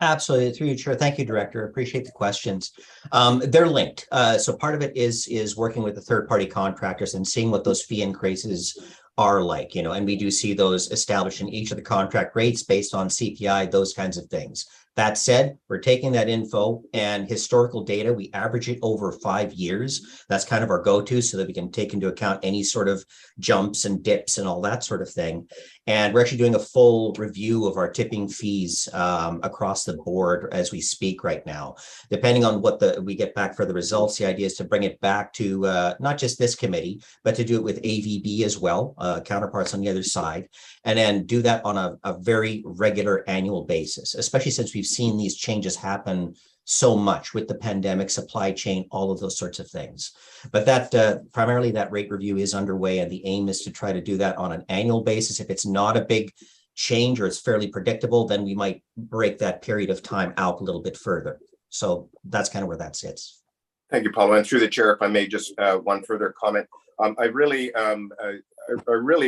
Speaker 9: Absolutely, through you, Chair. Thank you, Director. Appreciate the questions. They're linked. So part of it is working with the third-party contractors and seeing what those fee increases are like, and we do see those established in each of the contract rates based on CPI, those kinds of things. That said, we're taking that info and historical data, we average it over 5 years. That's kind of our go-to, so that we can take into account any sort of jumps and dips and all that sort of thing. And we're actually doing a full review of our tipping fees across the board as we speak right now. Depending on what we get back for the results, the idea is to bring it back to not just this committee, but to do it with AVB as well, counterparts on the other side, and then do that on a very regular annual basis, especially since we've seen these changes happen so much with the pandemic, supply chain, all of those sorts of things. But that primarily that rate review is underway, and the aim is to try to do that on an annual basis. If it's not a big change or it's fairly predictable, then we might break that period of time out a little bit further. So that's kind of where that sits.
Speaker 3: Thank you, Paulo. And through the chair, if I may, just one further comment. I really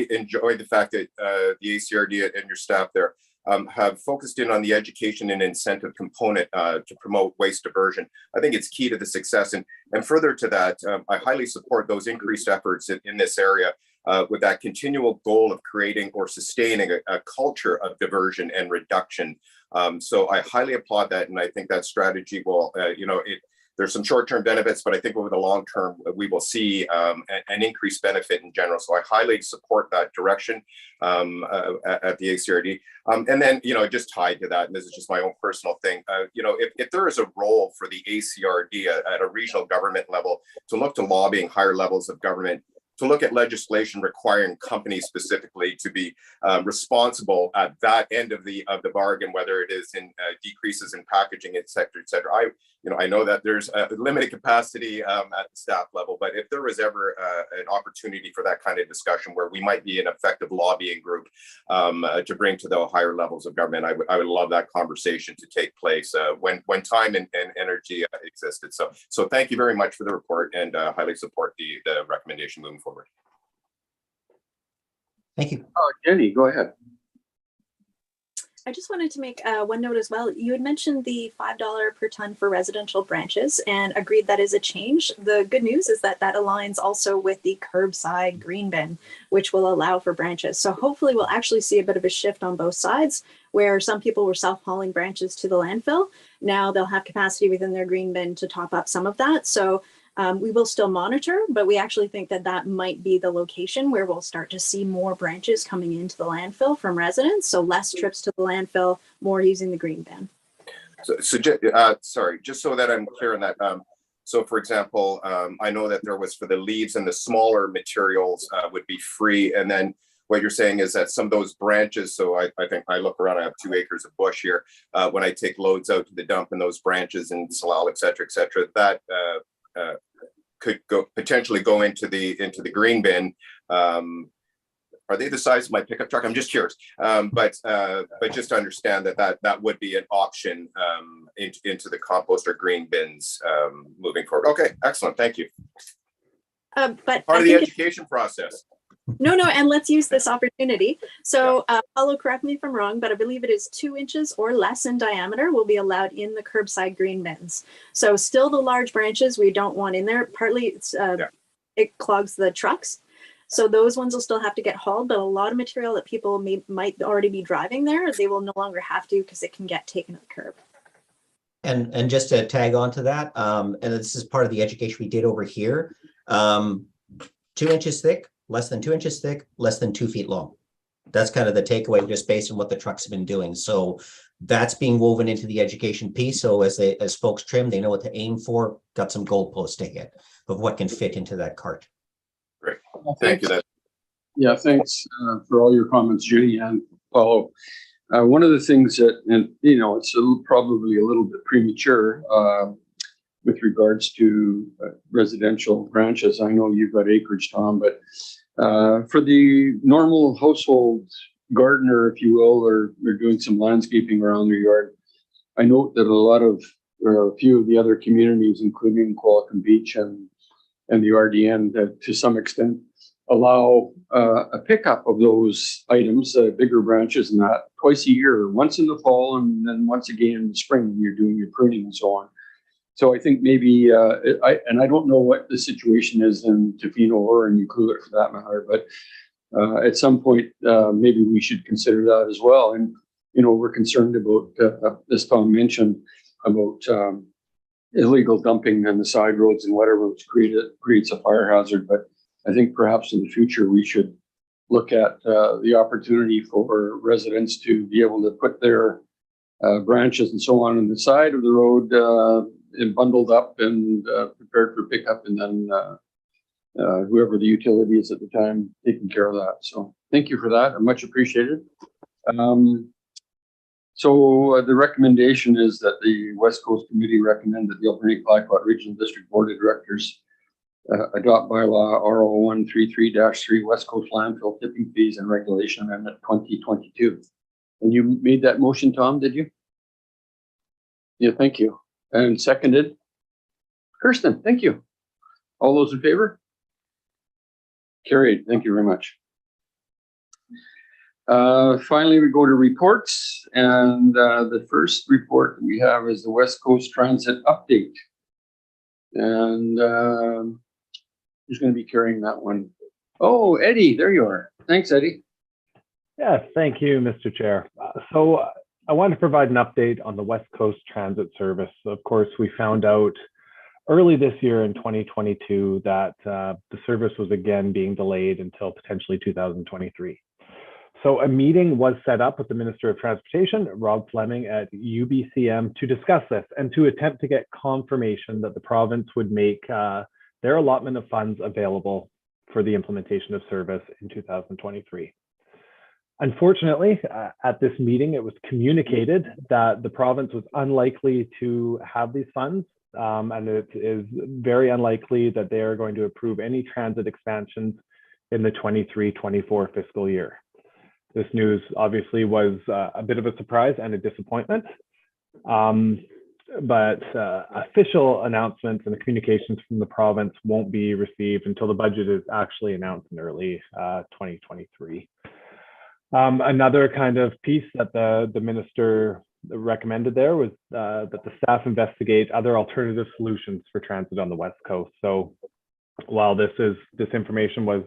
Speaker 3: enjoyed the fact that the ACRD and your staff there have focused in on the education and incentive component to promote waste diversion. I think it's key to the success. And further to that, I highly support those increased efforts in this area with that continual goal of creating or sustaining a culture of diversion and reduction. So I highly applaud that. And I think that strategy will, there's some short-term benefits, but I think over the long term, we will see an increased benefit in general. So I highly support that direction at the ACRD. And then, just tied to that, and this is just my own personal thing, if there is a role for the ACRD at a regional government level to look to lobbying higher levels of government, to look at legislation requiring companies specifically to be responsible at that end of the bargain, whether it is in decreases in packaging, et cetera, et cetera. I know that there's a limited capacity at the staff level, but if there was ever an opportunity for that kind of discussion where we might be an effective lobbying group to bring to the higher levels of government, I would love that conversation to take place when time and energy existed. So thank you very much for the report, and highly support the recommendation moving forward.
Speaker 9: Thank you.
Speaker 1: Jenny, go ahead.
Speaker 8: I just wanted to make one note as well. You had mentioned the $5 per ton for residential branches and agreed that is a change. The good news is that aligns also with the curbside green bin, which will allow for branches. So hopefully we'll actually see a bit of a shift on both sides, where some people were self-hauling branches to the landfill. Now they'll have capacity within their green bin to top up some of that. So we will still monitor, but we actually think that might be the location where we'll start to see more branches coming into the landfill from residents. So less trips to the landfill, more using the green bin.
Speaker 3: Sorry, just so that I'm clear on that. So for example, I know that there was for the leaves and the smaller materials would be free. And then what you're saying is that some of those branches, so I think I look around, I have 2 acres of bush here. When I take loads out to the dump and those branches and salal, et cetera, that could potentially go into the green bin. Are they the size of my pickup truck? I'm just curious, but just to understand that would be an option into the compost or green bins moving forward. Okay, excellent, thank you.
Speaker 8: But
Speaker 3: part of the education process.
Speaker 8: No, and let's use this opportunity. So Paulo, correct me if I'm wrong, but I believe it is 2 inches or less in diameter will be allowed in the curbside green bins. So still the large branches we don't want in there. Partly it's, it clogs the trucks. So those ones will still have to get hauled, but a lot of material that people might already be driving there, they will no longer have to because it can get taken to the curb.
Speaker 9: And just to tag on to that, and this is part of the education we did over here, 2 inches thick, less than 2 inches thick, less than 2 feet long. That's kind of the takeaway just based on what the trucks have been doing. So that's being woven into the education piece. So as folks trim, they know what to aim for, got some goalposts to hit of what can fit into that cart.
Speaker 3: Great. Thank you.
Speaker 1: Yeah, thanks for all your comments, Jenny and Paulo. One of the things that, and it's probably a little bit premature with regards to residential branches. I know you've got acreage, Tom, but for the normal household gardener, if you will, or they're doing some landscaping around their yard, I note that a few of the other communities, including Qualicum Beach and the RDN, that to some extent allow a pickup of those items, bigger branches and that, twice a year, once in the fall and then once again in the spring when you're doing your pruning and so on. So I think maybe, I don't know what the situation is in Tofino or in Ucluelet for that matter, but at some point, maybe we should consider that as well. And, we're concerned about, as Tom mentioned, about illegal dumping on the side roads and whatever, which creates a fire hazard. But I think perhaps in the future, we should look at the opportunity for residents to be able to put their branches and so on the side of the road and bundled up and prepared for pickup, and then whoever the utility is at the time taking care of that. So thank you for that. Much appreciated. So the recommendation is that the West Coast Committee recommend that the Alberni Clayoquot Regional District Board of Directors adopt bylaw R0133-3 West Coast Landfill Tipping Fees and Regulation Amendment 2022. And you made that motion, Tom, did you? Yeah, thank you. And seconded? Kirsten, thank you. All those in favor? Carried. Thank you very much. Finally, we go to reports, and the first report we have is the West Coast Transit update. And who's going to be carrying that one? Oh, Eddie, there you are. Thanks, Eddie.
Speaker 10: Yes, thank you, Mr. Chair. So I want to provide an update on the West Coast Transit Service. Of course, we found out early this year in 2022 that the service was again being delayed until potentially 2023. So a meeting was set up with the Minister of Transportation, Rob Fleming, at UBCM to discuss this and to attempt to get confirmation that the province would make their allotment of funds available for the implementation of service in 2023. Unfortunately, at this meeting, it was communicated that the province was unlikely to have these funds, and it is very unlikely that they are going to approve any transit expansions in the 23-24 fiscal year. This news obviously was a bit of a surprise and a disappointment, but official announcements and the communications from the province won't be received until the budget is actually announced in early 2023. Another kind of piece that the minister recommended there was that the staff investigate other alternative solutions for transit on the West Coast. So while this information was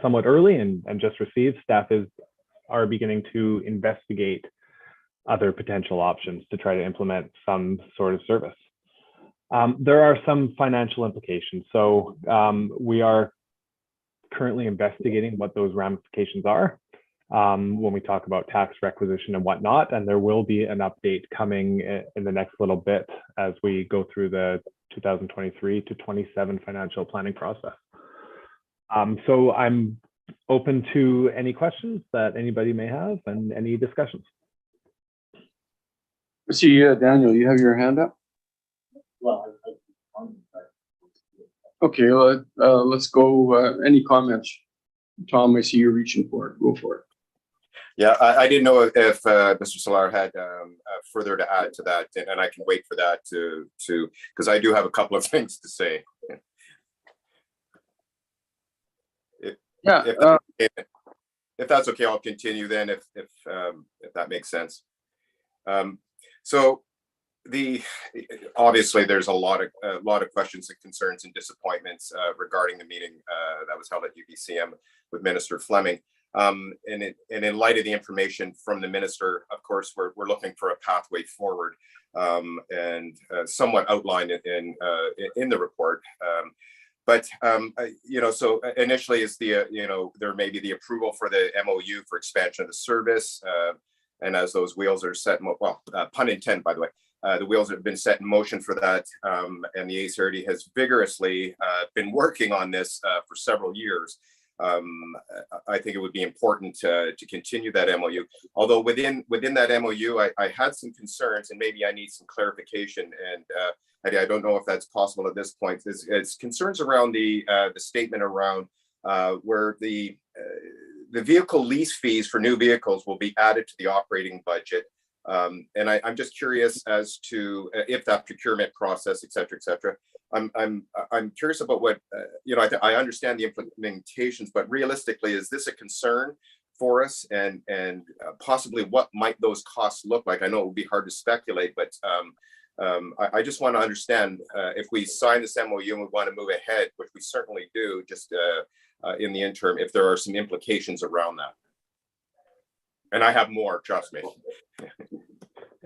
Speaker 10: somewhat early and just received, staff are beginning to investigate other potential options to try to implement some sort of service. There are some financial implications. So we are currently investigating what those ramifications are when we talk about tax requisition and whatnot, and there will be an update coming in the next little bit as we go through the 2023 to 27 financial planning process. So I'm open to any questions that anybody may have and any discussions.
Speaker 1: I see, Daniel, you have your hand up? Okay, let's go. Any comments? Tom, I see you reaching for it. Go for it.
Speaker 3: Yeah, I didn't know if Mr. Solar had further to add to that, and I can wait for that to because I do have a couple of things to say. If that's okay, I'll continue then. If that makes sense. So obviously there's a lot of questions and concerns and disappointments regarding the meeting that was held at UBCM with Minister Fleming. And in light of the information from the minister, of course, we're looking for a pathway forward and somewhat outlined in the report. But so initially is there may be the approval for the MOU for expansion of the service, and as those wheels are set, well, pun intended, by the way, the wheels have been set in motion for that, and the ACRD has vigorously been working on this for several years. I think it would be important to continue that MOU. Although within that MOU, I had some concerns, and maybe I need some clarification. And I don't know if that's possible at this point. It's concerns around the statement around where the vehicle lease fees for new vehicles will be added to the operating budget. And I'm just curious as to if that procurement process, et cetera, I'm curious about what, I understand the implementations, but realistically, is this a concern for us, and possibly what might those costs look like? I know it would be hard to speculate, but I just want to understand if we sign this MOU and we want to move ahead, which we certainly do, just in the interim, if there are some implications around that. And I have more, trust me.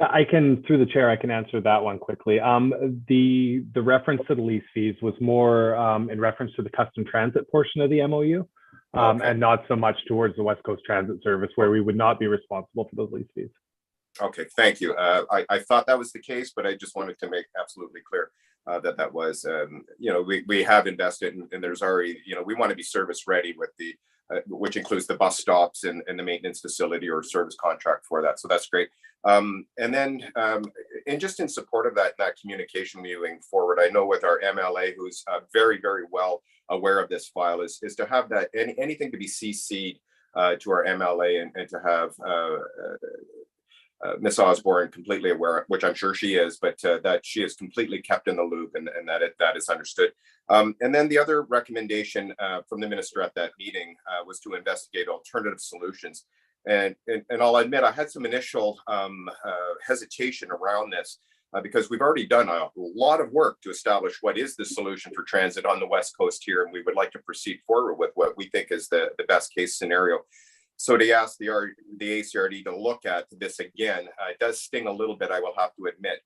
Speaker 10: I can, through the chair, I can answer that one quickly. The reference to the lease fees was more in reference to the custom transit portion of the MOU, okay, and not so much towards the West Coast Transit Service, where we would not be responsible for those lease fees. Okay, thank you. I thought that was the case, but I just wanted to make absolutely clear that was, we have invested and there's already, we want to be service ready with the, which includes the bus stops and the maintenance facility or service contract for that. So that's great. And then, and just in support of that communication moving forward, I know with our MLA, who's very, very well aware of this file, is to have that anything to be CC'd to our MLA and to have Ms. Osborne completely aware, which I'm sure she is, but that she is completely kept in the loop and that is understood. And then the other recommendation from the minister at that meeting was to investigate alternative solutions.
Speaker 3: And I'll admit, I had some initial hesitation around this because we've already done a lot of work to establish what is the solution for transit on the West Coast here, and we would like to proceed forward with what we think is the best case scenario. So to ask the ACRD to look at this again, it does sting a little bit, I will have to admit.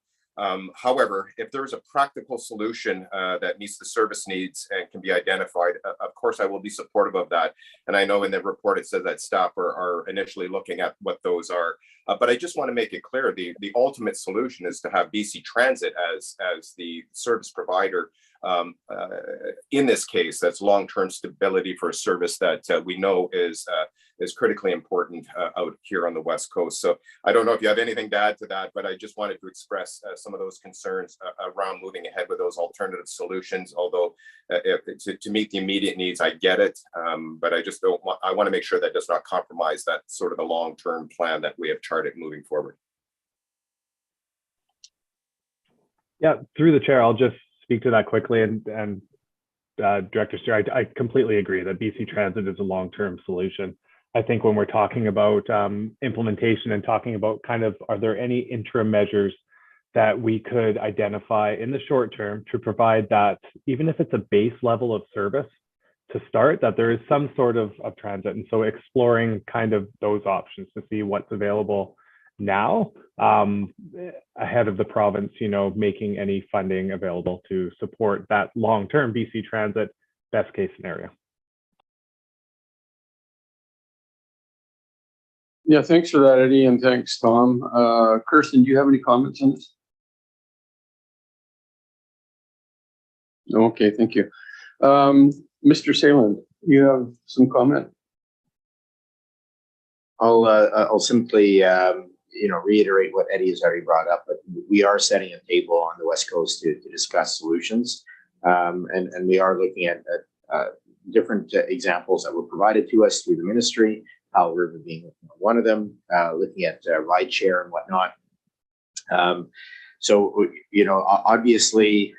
Speaker 3: However, if there's a practical solution that meets the service needs and can be identified, of course, I will be supportive of that. And I know in the report it says that staff are initially looking at what those are. But I just want to make it clear, the ultimate solution is to have BC Transit as the service provider in this case. That's long-term stability for a service that we know is critically important out here on the West Coast. So I don't know if you have anything to add to that, but I just wanted to express some of those concerns around moving ahead with those alternative solutions. Although to meet the immediate needs, I get it, but I just don't want. I want to make sure that does not compromise that sort of the long-term plan that we have charted moving forward.
Speaker 10: Yeah, through the chair, I'll just speak to that quickly. And Director Steer, I completely agree that BC Transit is a long-term solution. I think when we're talking about implementation and talking about kind of, are there any interim measures that we could identify in the short term to provide that, even if it's a base level of service to start, that there is some sort of transit. And so exploring kind of those options to see what's available now ahead of the province, making any funding available to support that long-term BC Transit best case scenario.
Speaker 1: Yeah, thanks for that, Eddie, and thanks, Tom. Kirsten, do you have any comments on this? Okay, thank you. Mr. Salen, you have some comment?
Speaker 7: I'll simply reiterate what Eddie has already brought up, but we are setting a table on the West Coast to discuss solutions, and we are looking at different examples that were provided to us through the ministry. Powell River being one of them, looking at rideshare and whatnot. So, obviously,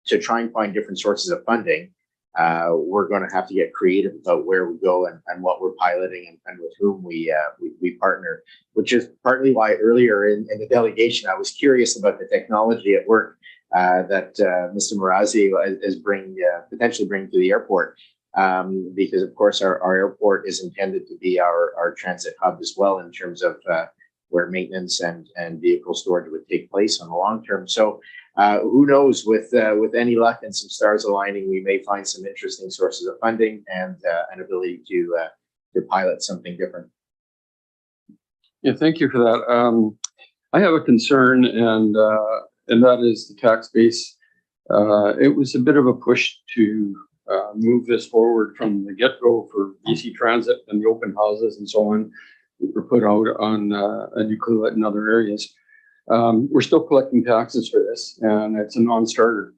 Speaker 7: to try and find different sources of funding, we're going to have to get creative about where we go and what we're piloting and with whom we partner, which is partly why earlier in the delegation, I was curious about the technology at work that Mr. Marazi is potentially bringing to the airport. Because of course our airport is intended to be our transit hub as well in terms of where maintenance and vehicle storage would take place on the long term. So who knows, with any luck and some stars aligning, we may find some interesting sources of funding and an ability to pilot something different.
Speaker 1: Yeah, thank you for that. I have a concern, and that is the tax base. It was a bit of a push to move this forward from the get-go for BC Transit and the open houses and so on that were put out on Nuclear and other areas. We're still collecting taxes for this, and it's a non-starter.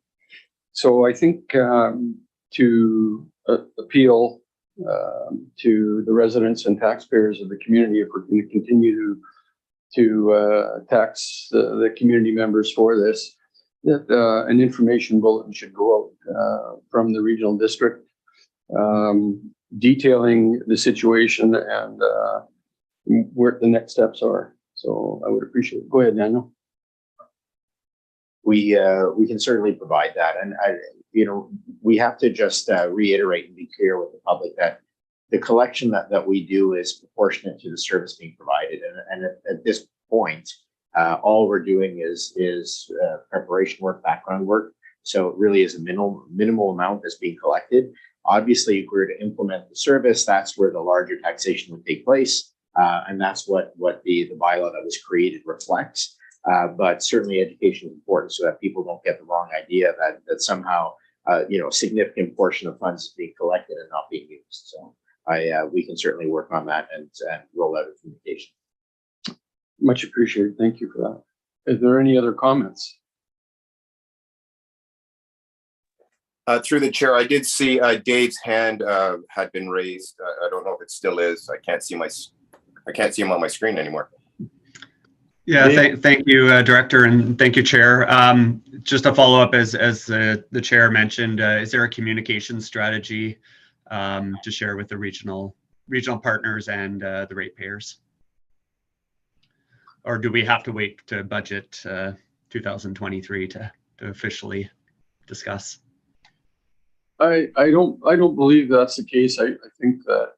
Speaker 1: So I think to appeal to the residents and taxpayers of the community, if we're going to continue to tax the community members for this, that an information bulletin should go out from the regional district detailing the situation and where the next steps are. So I would appreciate it. Go ahead, Daniel.
Speaker 7: We can certainly provide that, and we have to just reiterate and be clear with the public that the collection that we do is proportionate to the service being provided, and at this point, all we're doing is preparation work, background work. So it really is a minimal amount that's being collected. Obviously, if we were to implement the service, that's where the larger taxation would take place, and that's what the bylaw that was created reflects. But certainly, education is important so that people don't get the wrong idea that somehow a significant portion of funds is being collected and not being used. So we can certainly work on that and roll out a communication.
Speaker 1: Much appreciated. Thank you for that. Is there any other comments?
Speaker 3: Through the chair, I did see Dave's hand had been raised. I don't know if it still is. I can't see him on my screen anymore.
Speaker 6: Yeah, thank you, Director, and thank you, Chair. Just a follow up, as the Chair mentioned, is there a communication strategy to share with the regional regional partners and the ratepayers? Or do we have to wait to budget 2023 to officially discuss?
Speaker 1: I don't believe that's the case. I think that,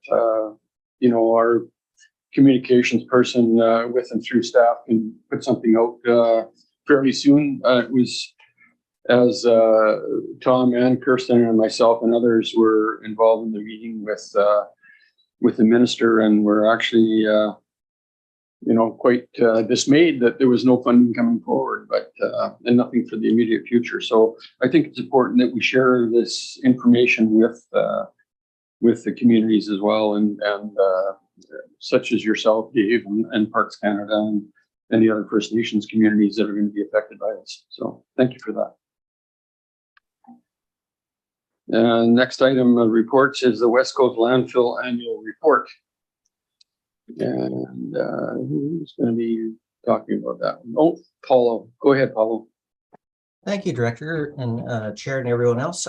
Speaker 1: you know, our communications person with and through staff can put something out fairly soon. It was as Tom and Kirsten and myself and others were involved in the meeting with the minister, and we're actually you know, quite dismayed that there was no funding coming forward, but and nothing for the immediate future. So I think it's important that we share this information with the communities as well, and such as yourself, Dave, and Parks Canada, and any other First Nations communities that are going to be affected by this. So thank you for that. Next item of reports is the West Coast Landfill Annual Report. And who's going to be talking about that? Oh, Paulo. Go ahead, Paulo.
Speaker 9: Thank you, Director and Chair and everyone else.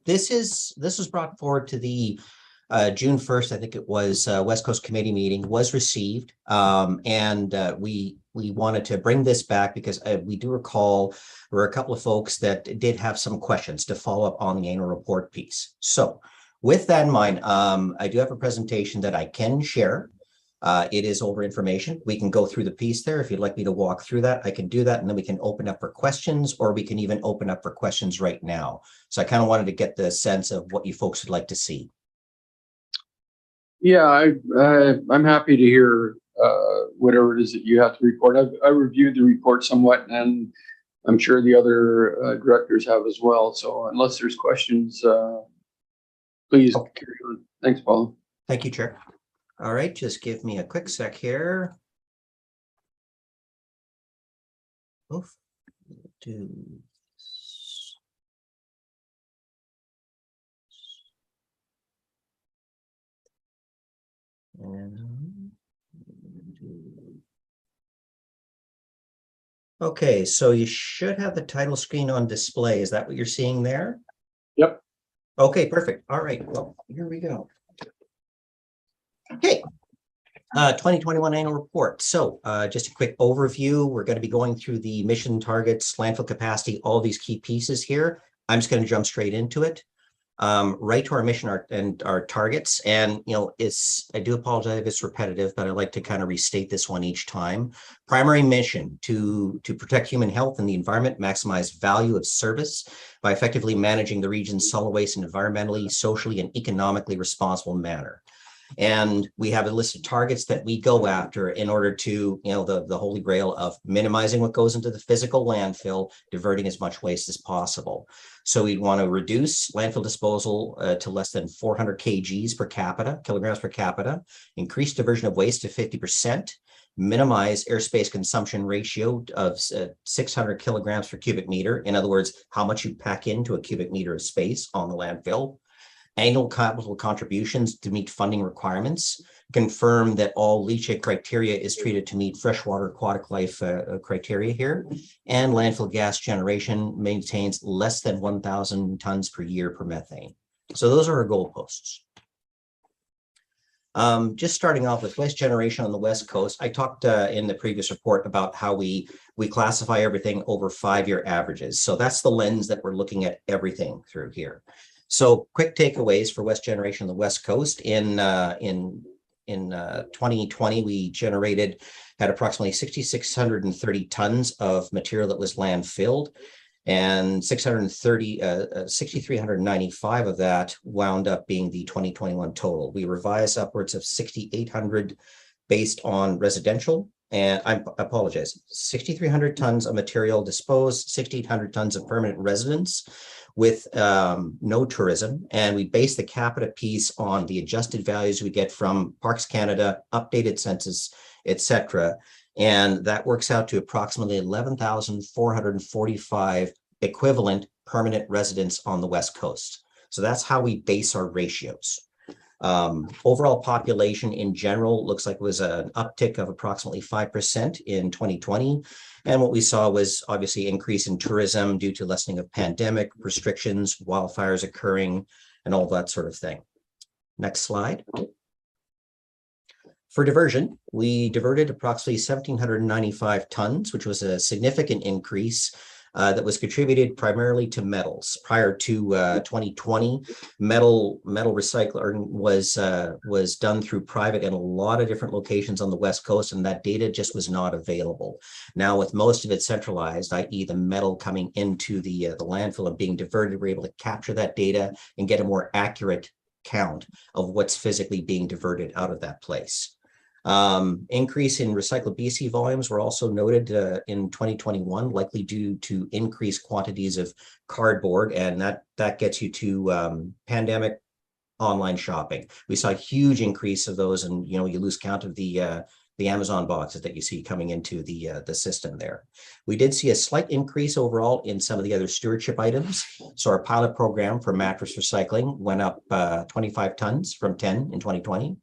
Speaker 9: This was brought forward to the June 1st, I think it was, West Coast Committee meeting, was received. We wanted to bring this back because we do recall there were a couple of folks that did have some questions to follow up on the annual report piece. So with that in mind, I do have a presentation that I can share. It is over information. We can go through the piece there. If you'd like me to walk through that, I can do that. And then we can open up for questions, or we can even open up for questions right now. So I kind of wanted to get the sense of what you folks would like to see.
Speaker 1: Yeah, I'm happy to hear whatever it is that you have to report. I reviewed the report somewhat, and I'm sure the other directors have as well. So unless there's questions, please carry on. Thanks, Paul.
Speaker 9: Thank you, Chair. All right, just give me a quick sec here. Oof. Okay, so you should have the title screen on display. Is that what you're seeing there?
Speaker 1: Yep.
Speaker 9: Okay, perfect. All right, well, here we go. Okay, 2021 annual report. So just a quick overview. We're going to be going through the mission targets, landfill capacity, all these key pieces here. I'm just going to jump straight into it. Right to our mission and our targets. And, you know, I do apologize if it's repetitive, but I like to kind of restate this one each time. Primary mission to protect human health and the environment, maximize value of service by effectively managing the region's solid waste in an environmentally, socially, and economically responsible manner. And we have a list of targets that we go after in order to, you know, the holy grail of minimizing what goes into the physical landfill, diverting as much waste as possible. So we'd want to reduce landfill disposal to less than 400 kilograms per capita, increase diversion of waste to 50%, minimize airspace consumption ratio of 600 kilograms per cubic meter. In other words, how much you pack into a cubic meter of space on the landfill. Annual capital contributions to meet funding requirements, confirm that all leachate criteria is treated to meet freshwater aquatic life criteria here, and landfill gas generation maintains less than 1,000 tons per year per methane. So those are our goalposts. Just starting off with waste generation on the West Coast, I talked in the previous report about how we classify everything over 5-year averages. So that's the lens that we're looking at everything through here. So quick takeaways for West Generation on the West Coast. In 2020, we had approximately 6,630 tons of material that was landfilled, and 6,395 of that wound up being the 2021 total. We revised upwards of 6,800 based on residential, and I apologize, 6,300 tons of material disposed, 6,800 tons of permanent residence with no tourism. And we base the capita piece on the adjusted values we get from Parks Canada, updated census, etc. And that works out to approximately 11,445 equivalent permanent residents on the West Coast. So that's how we base our ratios. Overall population in general looks like it was an uptick of approximately 5% in 2020. And what we saw was obviously increase in tourism due to lessening of pandemic restrictions, wildfires occurring, and all that sort of thing. Next slide. For diversion, we diverted approximately 1,795 tons, which was a significant increase that was contributed primarily to metals. Prior to 2020, metal recycling was done through private in a lot of different locations on the West Coast, and that data just was not available. Now, with most of it centralized, i.e. the metal coming into the landfill and being diverted, we're able to capture that data and get a more accurate count of what's physically being diverted out of that place. Increase in recycled BC volumes were also noted in 2021, likely due to increased quantities of cardboard, and that gets you to pandemic online shopping. We saw a huge increase of those, and you lose count of the Amazon boxes that you see coming into the system there. We did see a slight increase overall in some of the other stewardship items. So our pilot program for mattress recycling went up 25 tons from 10 in 2020.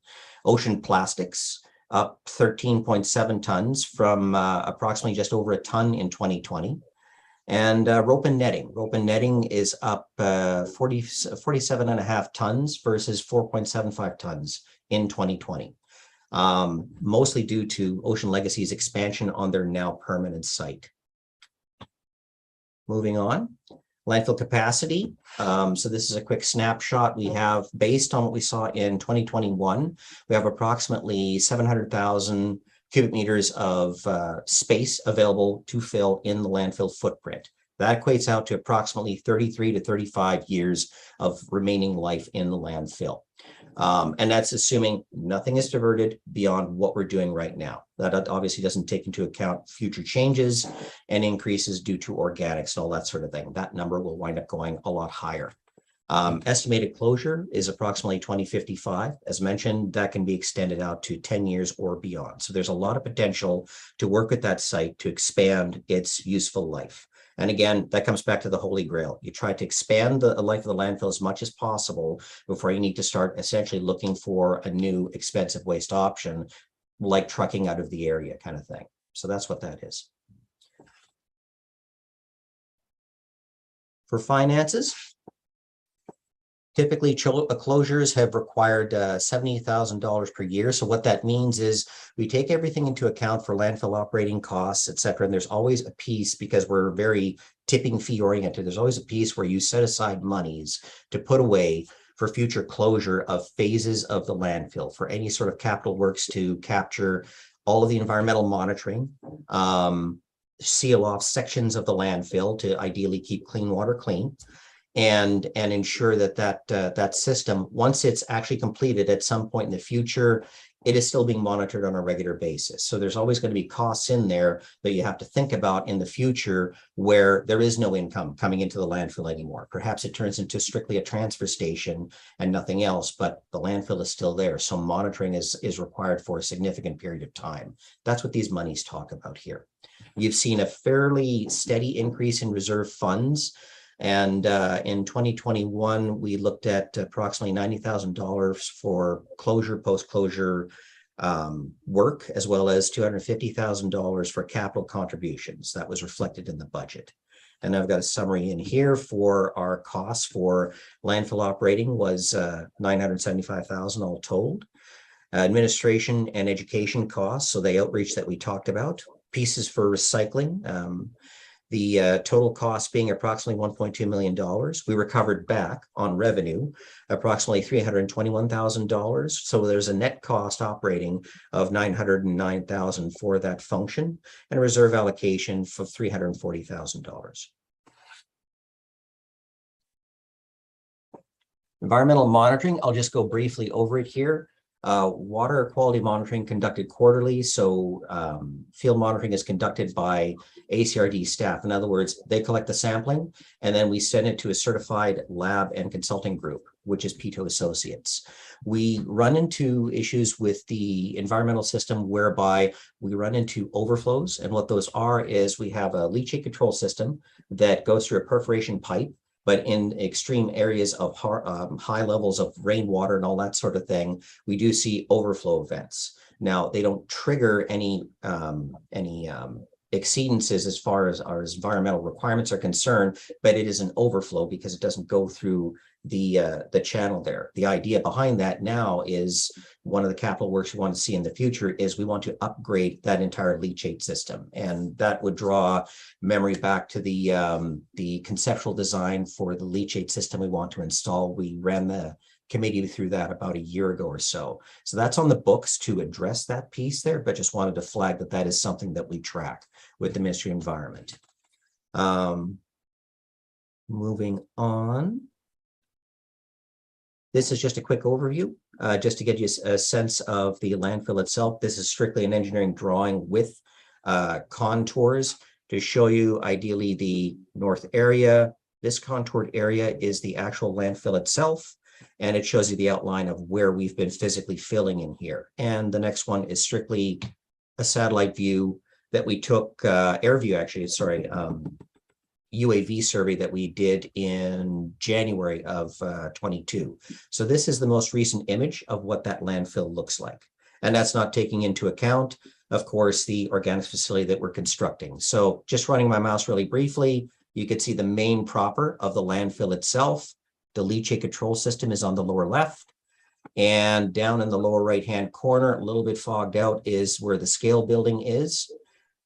Speaker 9: Ocean plastics up 13.7 tons from approximately just over a ton in 2020. And rope and netting is up 47.5 tons versus 4.75 tons in 2020. Mostly due to Ocean Legacy's expansion on their now permanent site. Moving on, landfill capacity. So this is a quick snapshot. We have, based on what we saw in 2021, we have approximately 700,000 cubic meters of space available to fill in the landfill footprint. That equates out to approximately 33 to 35 years of remaining life in the landfill. And that's assuming nothing is diverted beyond what we're doing right now. That obviously doesn't take into account future changes and increases due to organics and all that sort of thing. That number will wind up going a lot higher. Estimated closure is approximately 2055. As mentioned, that can be extended out to 10 years or beyond. So there's a lot of potential to work with that site to expand its useful life. And again, that comes back to the Holy Grail. You try to expand the life of the landfill as much as possible before you need to start essentially looking for a new expensive waste option, like trucking out of the area kind of thing. So that's what that is. For finances, typically closures have required $70,000 per year. So what that means is we take everything into account for landfill operating costs, et cetera. And there's always a piece, because we're very tipping fee oriented, there's always a piece where you set aside monies to put away for future closure of phases of the landfill, for any sort of capital works to capture all of the environmental monitoring, seal off sections of the landfill to ideally keep clean water clean, and ensure that that system, once it's actually completed at some point in the future, it is still being monitored on a regular basis. So there's always going to be costs in there that you have to think about in the future where there is no income coming into the landfill anymore. Perhaps it turns into strictly a transfer station and nothing else, but the landfill is still there. So monitoring is required for a significant period of time. That's what these monies talk about here. You've seen a fairly steady increase in reserve funds. And in 2021, we looked at approximately $90,000 for closure, post-closure work, as well as $250,000 for capital contributions. That was reflected in the budget. And I've got a summary in here for our costs for landfill operating was $975,000 all told. Administration and education costs, so the outreach that we talked about. Pieces for recycling. The total cost being approximately $1.2 million. We recovered back on revenue approximately $321,000. So there's a net cost operating of $909,000 for that function, and a reserve allocation for $340,000. Environmental monitoring, I'll just go briefly over it here. Water quality monitoring conducted quarterly. So field monitoring is conducted by ACRD staff. In other words, they collect the sampling and then we send it to a certified lab and consulting group, which is Pito Associates. We run into issues with the environmental system whereby we run into overflows. And what those are is we have a leachate control system that goes through a perforation pipe. But in extreme areas of high levels of rainwater and all that sort of thing, we do see overflow events. Now, they don't trigger any exceedances as far as our environmental requirements are concerned, but it is an overflow because it doesn't go through the channel there. The idea behind that now is one of the capital works we want to see in the future is we want to upgrade that entire leachate system, and that would draw memory back to the conceptual design for the leachate system we want to install. We ran the committee through that about a year ago or so. So that's on the books to address that piece there, but just wanted to flag that that is something that we track with the Ministry of Environment. Moving on. This is just a quick overview, just to get you a sense of the landfill itself. This is strictly an engineering drawing with contours to show you ideally the north area. This contoured area is the actual landfill itself, and it shows you the outline of where we've been physically filling in here. And the next one is strictly a satellite view that we took, air view actually, sorry, UAV survey that we did in January of 22. So this is the most recent image of what that landfill looks like. And that's not taking into account, of course, the organics facility that we're constructing. So just running my mouse really briefly, you can see the main proper of the landfill itself. The leachate control system is on the lower left. And down in the lower right-hand corner, a little bit fogged out, is where the scale building is.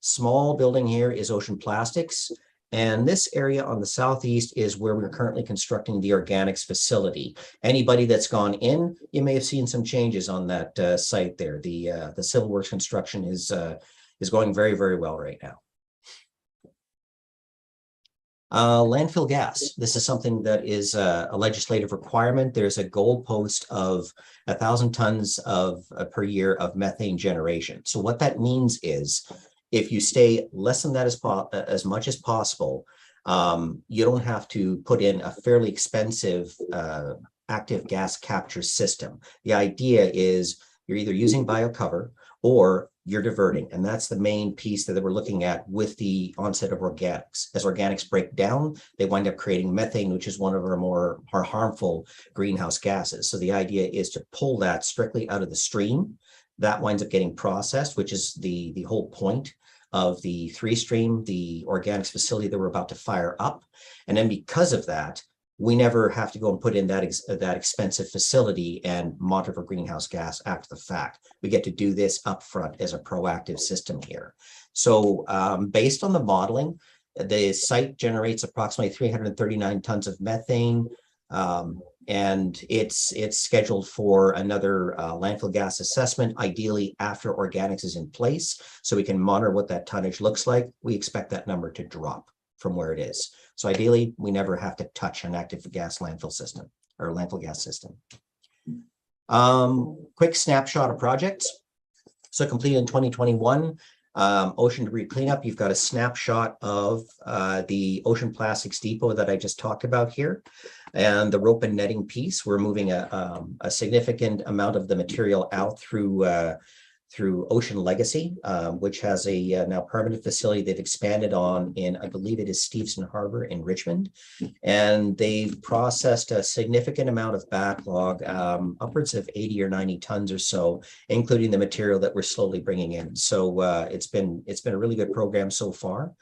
Speaker 9: Small building here is Ocean Plastics. And this area on the southeast is where we're currently constructing the organics facility. Anybody that's gone in, you may have seen some changes on that site there. The civil works construction is going very, very well right now. Landfill gas. This is something that is a legislative requirement. There's a goalpost of 1,000 tons per year of methane generation. So what that means is, if you stay less than that as much as possible, you don't have to put in a fairly expensive active gas capture system. The idea is you're either using biocover or you're diverting. And that's the main piece that we're looking at with the onset of organics. As organics break down, they wind up creating methane, which is one of our more harmful greenhouse gases. So the idea is to pull that strictly out of the stream. That winds up getting processed, which is the whole point of the 3-stream, the organics facility that we're about to fire up. And then because of that, we never have to go and put in that expensive facility and monitor for greenhouse gas after the fact. We get to do this upfront as a proactive system here. So based on the modeling, the site generates approximately 339 tons of methane. And it's scheduled for another landfill gas assessment, ideally after organics is in place, so we can monitor what that tonnage looks like. We expect that number to drop from where it is. So ideally, we never have to touch an active gas landfill system or landfill gas system. Quick snapshot of projects. So completed in 2021. Ocean debris cleanup, you've got a snapshot of the Ocean Plastics Depot that I just talked about here. And the rope and netting piece, we're moving a significant amount of the material out through Ocean Legacy, which has a now permanent facility they've expanded on in, I believe it is Stevenson Harbor in Richmond. And they've processed a significant amount of backlog, upwards of 80 or 90 tons or so, including the material that we're slowly bringing in. So it's been a really good program so far.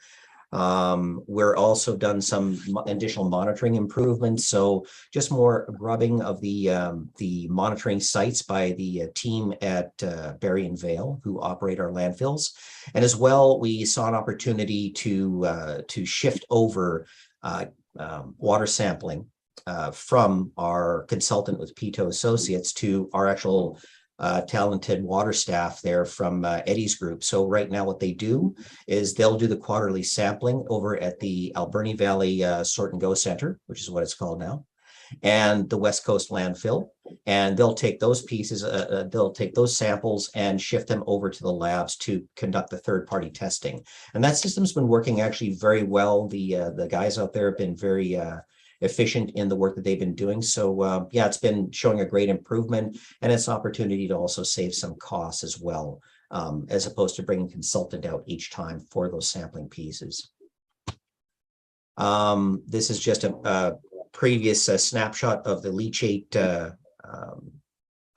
Speaker 9: We're also done some additional monitoring improvements. So just more grubbing of the monitoring sites by the team at Barrie and Vale, who operate our landfills. And as well, we saw an opportunity to shift over water sampling from our consultant with Pito Associates to our actual talented water staff there from Eddie's group. So right now what they do is they'll do the quarterly sampling over at the Alberni Valley Sort and Go Center, which is what it's called now, and the West Coast landfill. And they'll take those pieces, they'll take those samples and shift them over to the labs to conduct the third-party testing. And that system's been working actually very well. The guys out there have been very efficient in the work that they've been doing. So yeah, it's been showing a great improvement, and it's an opportunity to also save some costs as well, as opposed to bringing consultant out each time for those sampling pieces. This is just a previous snapshot of the leachate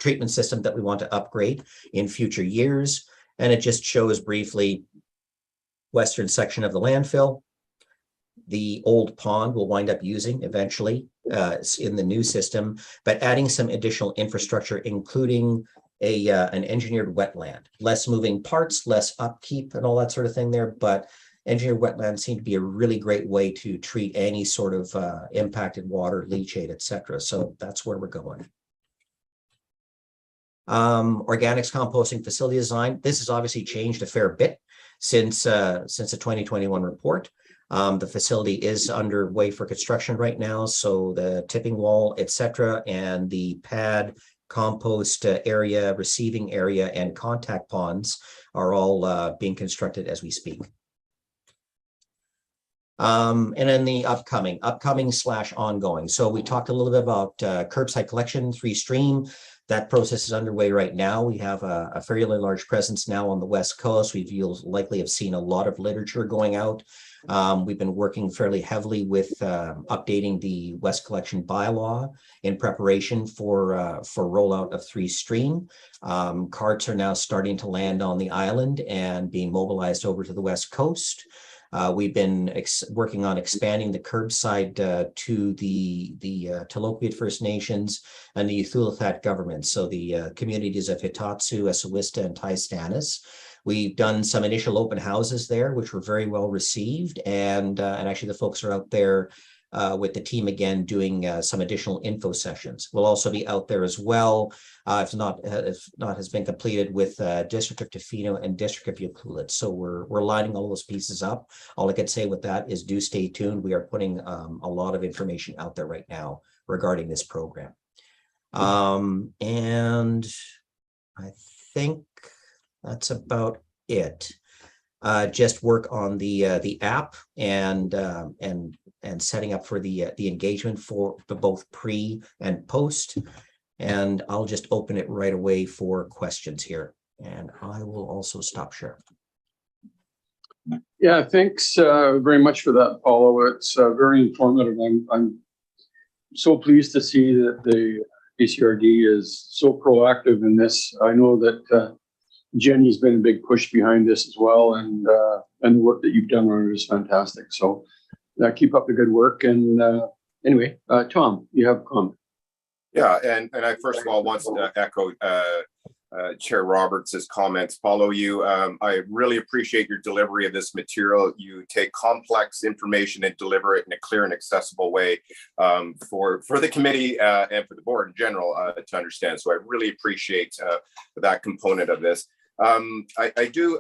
Speaker 9: treatment system that we want to upgrade in future years. And it just shows briefly western section of the landfill. the old pond will wind up using eventually in the new system, but adding some additional infrastructure, including an engineered wetland, less moving parts, less upkeep and all that sort of thing there. But engineered wetlands seem to be a really great way to treat any sort of impacted water, leachate, etc. So that's where we're going. Organics composting facility design. This has obviously changed a fair bit since the 2021 report. The facility is underway for construction right now, so the tipping wall, etc., and the pad, compost area, receiving area, and contact ponds are all being constructed as we speak. And then the upcoming / ongoing. So we talked a little bit about curbside collection, 3Stream. That process is underway right now. We have a fairly large presence now on the West Coast. You'll likely have seen a lot of literature going out. We've been working fairly heavily with updating the West Collection bylaw in preparation for rollout of 3Stream. Carts are now starting to land on the island and being mobilized over to the West Coast. We've been working on expanding the curbside to the Taloquiet First Nations and the Thuluthat governments, so the communities of Hitatsu, Esawista, and Taistanis. We've done some initial open houses there, which were very well received, and actually the folks are out there with the team again doing some additional info sessions. We'll also be out there as well, if not has been completed, with District of Tofino and District of Ucluelet. So we're lining all those pieces up. All I can say with that is do stay tuned. We are putting a lot of information out there right now regarding this program. And I think that's about it. Just work on the app and setting up for the engagement for both pre and post. And I'll just open it right away for questions here. And I will also stop share.
Speaker 1: Yeah, thanks very much for that, Paulo. It's very informative. I'm so pleased to see that the ACRD is so proactive in this. I know that Jenny's been a big push behind this as well, and the work that you've done on it is fantastic. So keep up the good work. And anyway, Tom, you have a comment.
Speaker 3: Yeah, and I first of all want to echo Chair Roberts' comments. Paulo, I really appreciate your delivery of this material. You take complex information and deliver it in a clear and accessible way for the committee and for the board in general to understand. So I really appreciate that component of this. I do,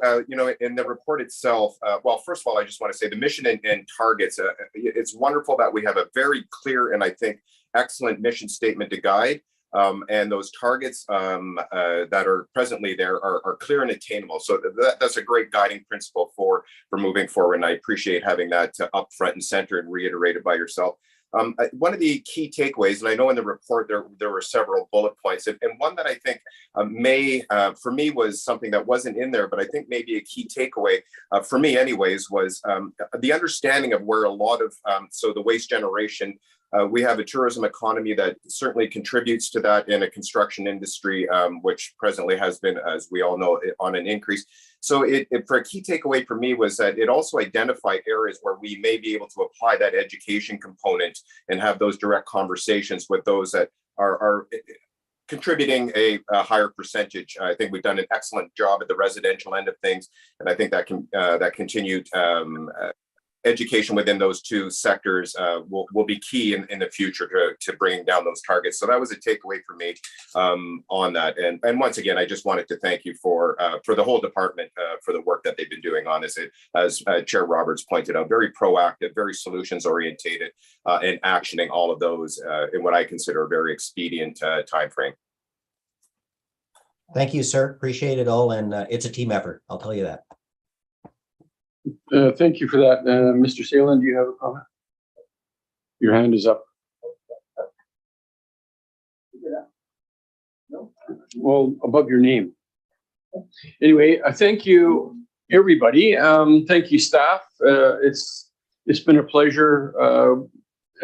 Speaker 3: in the report itself, well, first of all, I just want to say the mission and targets, it's wonderful that we have a very clear and I think excellent mission statement to guide. And those targets that are presently there are clear and attainable. So that's a great guiding principle for moving forward. And I appreciate having that up front and center and reiterated by yourself. One of the key takeaways, and I know in the report there were several bullet points, and one that I think for me was something that wasn't in there, but I think maybe a key takeaway for me anyways was the understanding of where a lot of, so the waste generation, we have a tourism economy that certainly contributes to that, in a construction industry, which presently has been, as we all know, on an increase. So for a key takeaway for me was that it also identified areas where we may be able to apply that education component and have those direct conversations with those that are contributing a higher percentage. I think we've done an excellent job at the residential end of things, and I think that continued education within those two sectors will be key in the future to bringing down those targets. So that was a takeaway for me on that. And once again, I just wanted to thank you for the whole department for the work that they've been doing on this. As Chair Roberts pointed out, very proactive, very solutions orientated, and actioning all of those in what I consider a very expedient time frame.
Speaker 9: Thank you, sir. Appreciate it all. And it's a team effort. I'll tell you that.
Speaker 1: Thank you for that. Mr. Salen, do you have a comment? Your hand is up. Well, above your name. Anyway, thank you, everybody. Thank you, staff. It's been a pleasure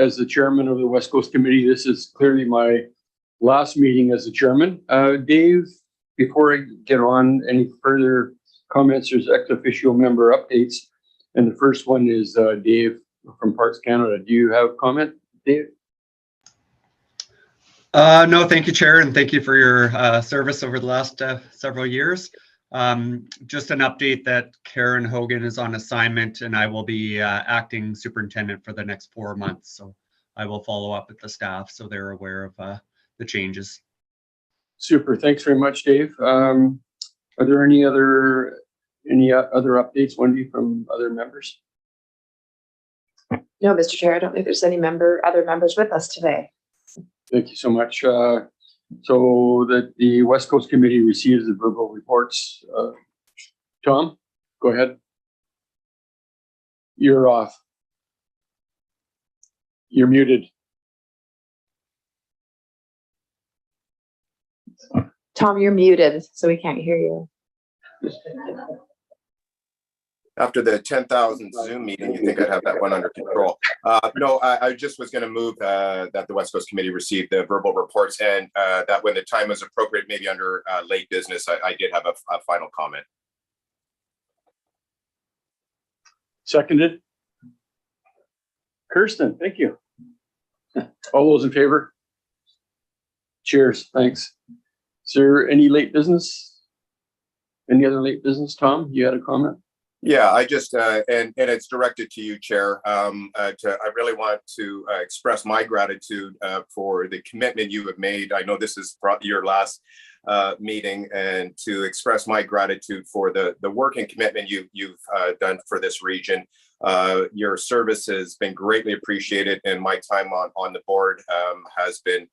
Speaker 1: as the chairman of the West Coast Committee. This is clearly my last meeting as the chairman. Dave, before I get on any further comments, there's ex officio member updates. And the first one is Dave from Parks Canada. Do you have a comment, Dave?
Speaker 6: No, thank you, Chair, and thank you for your service over the last several years. Just an update that Karen Hogan is on assignment and I will be acting superintendent for the next 4 months. So I will follow up with the staff so they're aware of the changes.
Speaker 1: Super. Thanks very much, Dave. Are there any other updates, Wendy, from other members?
Speaker 5: No, Mr. Chair, I don't think there's any other members with us today.
Speaker 1: Thank you so much. So that the West Coast Committee receives the verbal reports. Tom, go ahead. You're off. You're muted.
Speaker 5: Tom, you're muted, so we can't hear you.
Speaker 3: After the 10,000 Zoom meeting, you think I'd have that one under control. No, I just was going to move that the West Coast Committee received the verbal reports and that when the time is appropriate, maybe under late business, I did have a final comment.
Speaker 1: Seconded. Kirsten, thank you. All those in favor? Cheers, thanks. Is there any late business? Any other late business? Tom, you had a comment?
Speaker 3: Yeah, I just, and it's directed to you, Chair. I really want to express my gratitude for the commitment you have made. I know this is your last meeting, and to express my gratitude for the work and commitment you've done for this region. Your service has been greatly appreciated, and my time on the board has been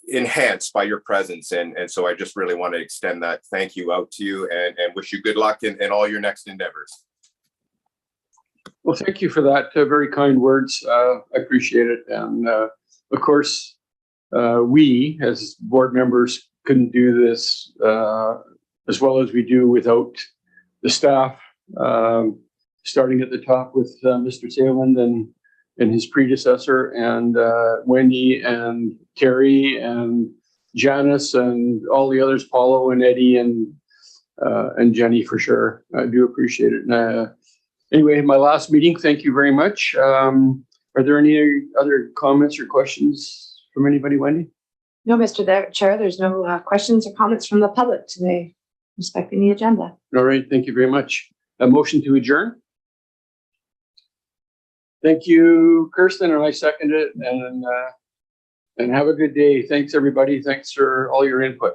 Speaker 3: enhanced by your presence. And so I just really want to extend that thank you out to you and wish you good luck in all your next endeavors.
Speaker 1: Well, thank you for that. Very kind words. I appreciate it. And of course, we as board members couldn't do this as well as we do without the staff, starting at the top with Mr. Saleman and his predecessor, and Wendy and Terry and Janice and all the others, Paulo and Eddie and Jenny for sure. I do appreciate it. Anyway, my last meeting, thank you very much. Are there any other comments or questions from anybody, Wendy?
Speaker 5: No, Mr. Chair, there's no questions or comments from the public today respecting the agenda.
Speaker 1: All right, thank you very much. A motion to adjourn? Thank you, Kirsten, and I second it. And have a good day. Thanks, everybody. Thanks for all your input.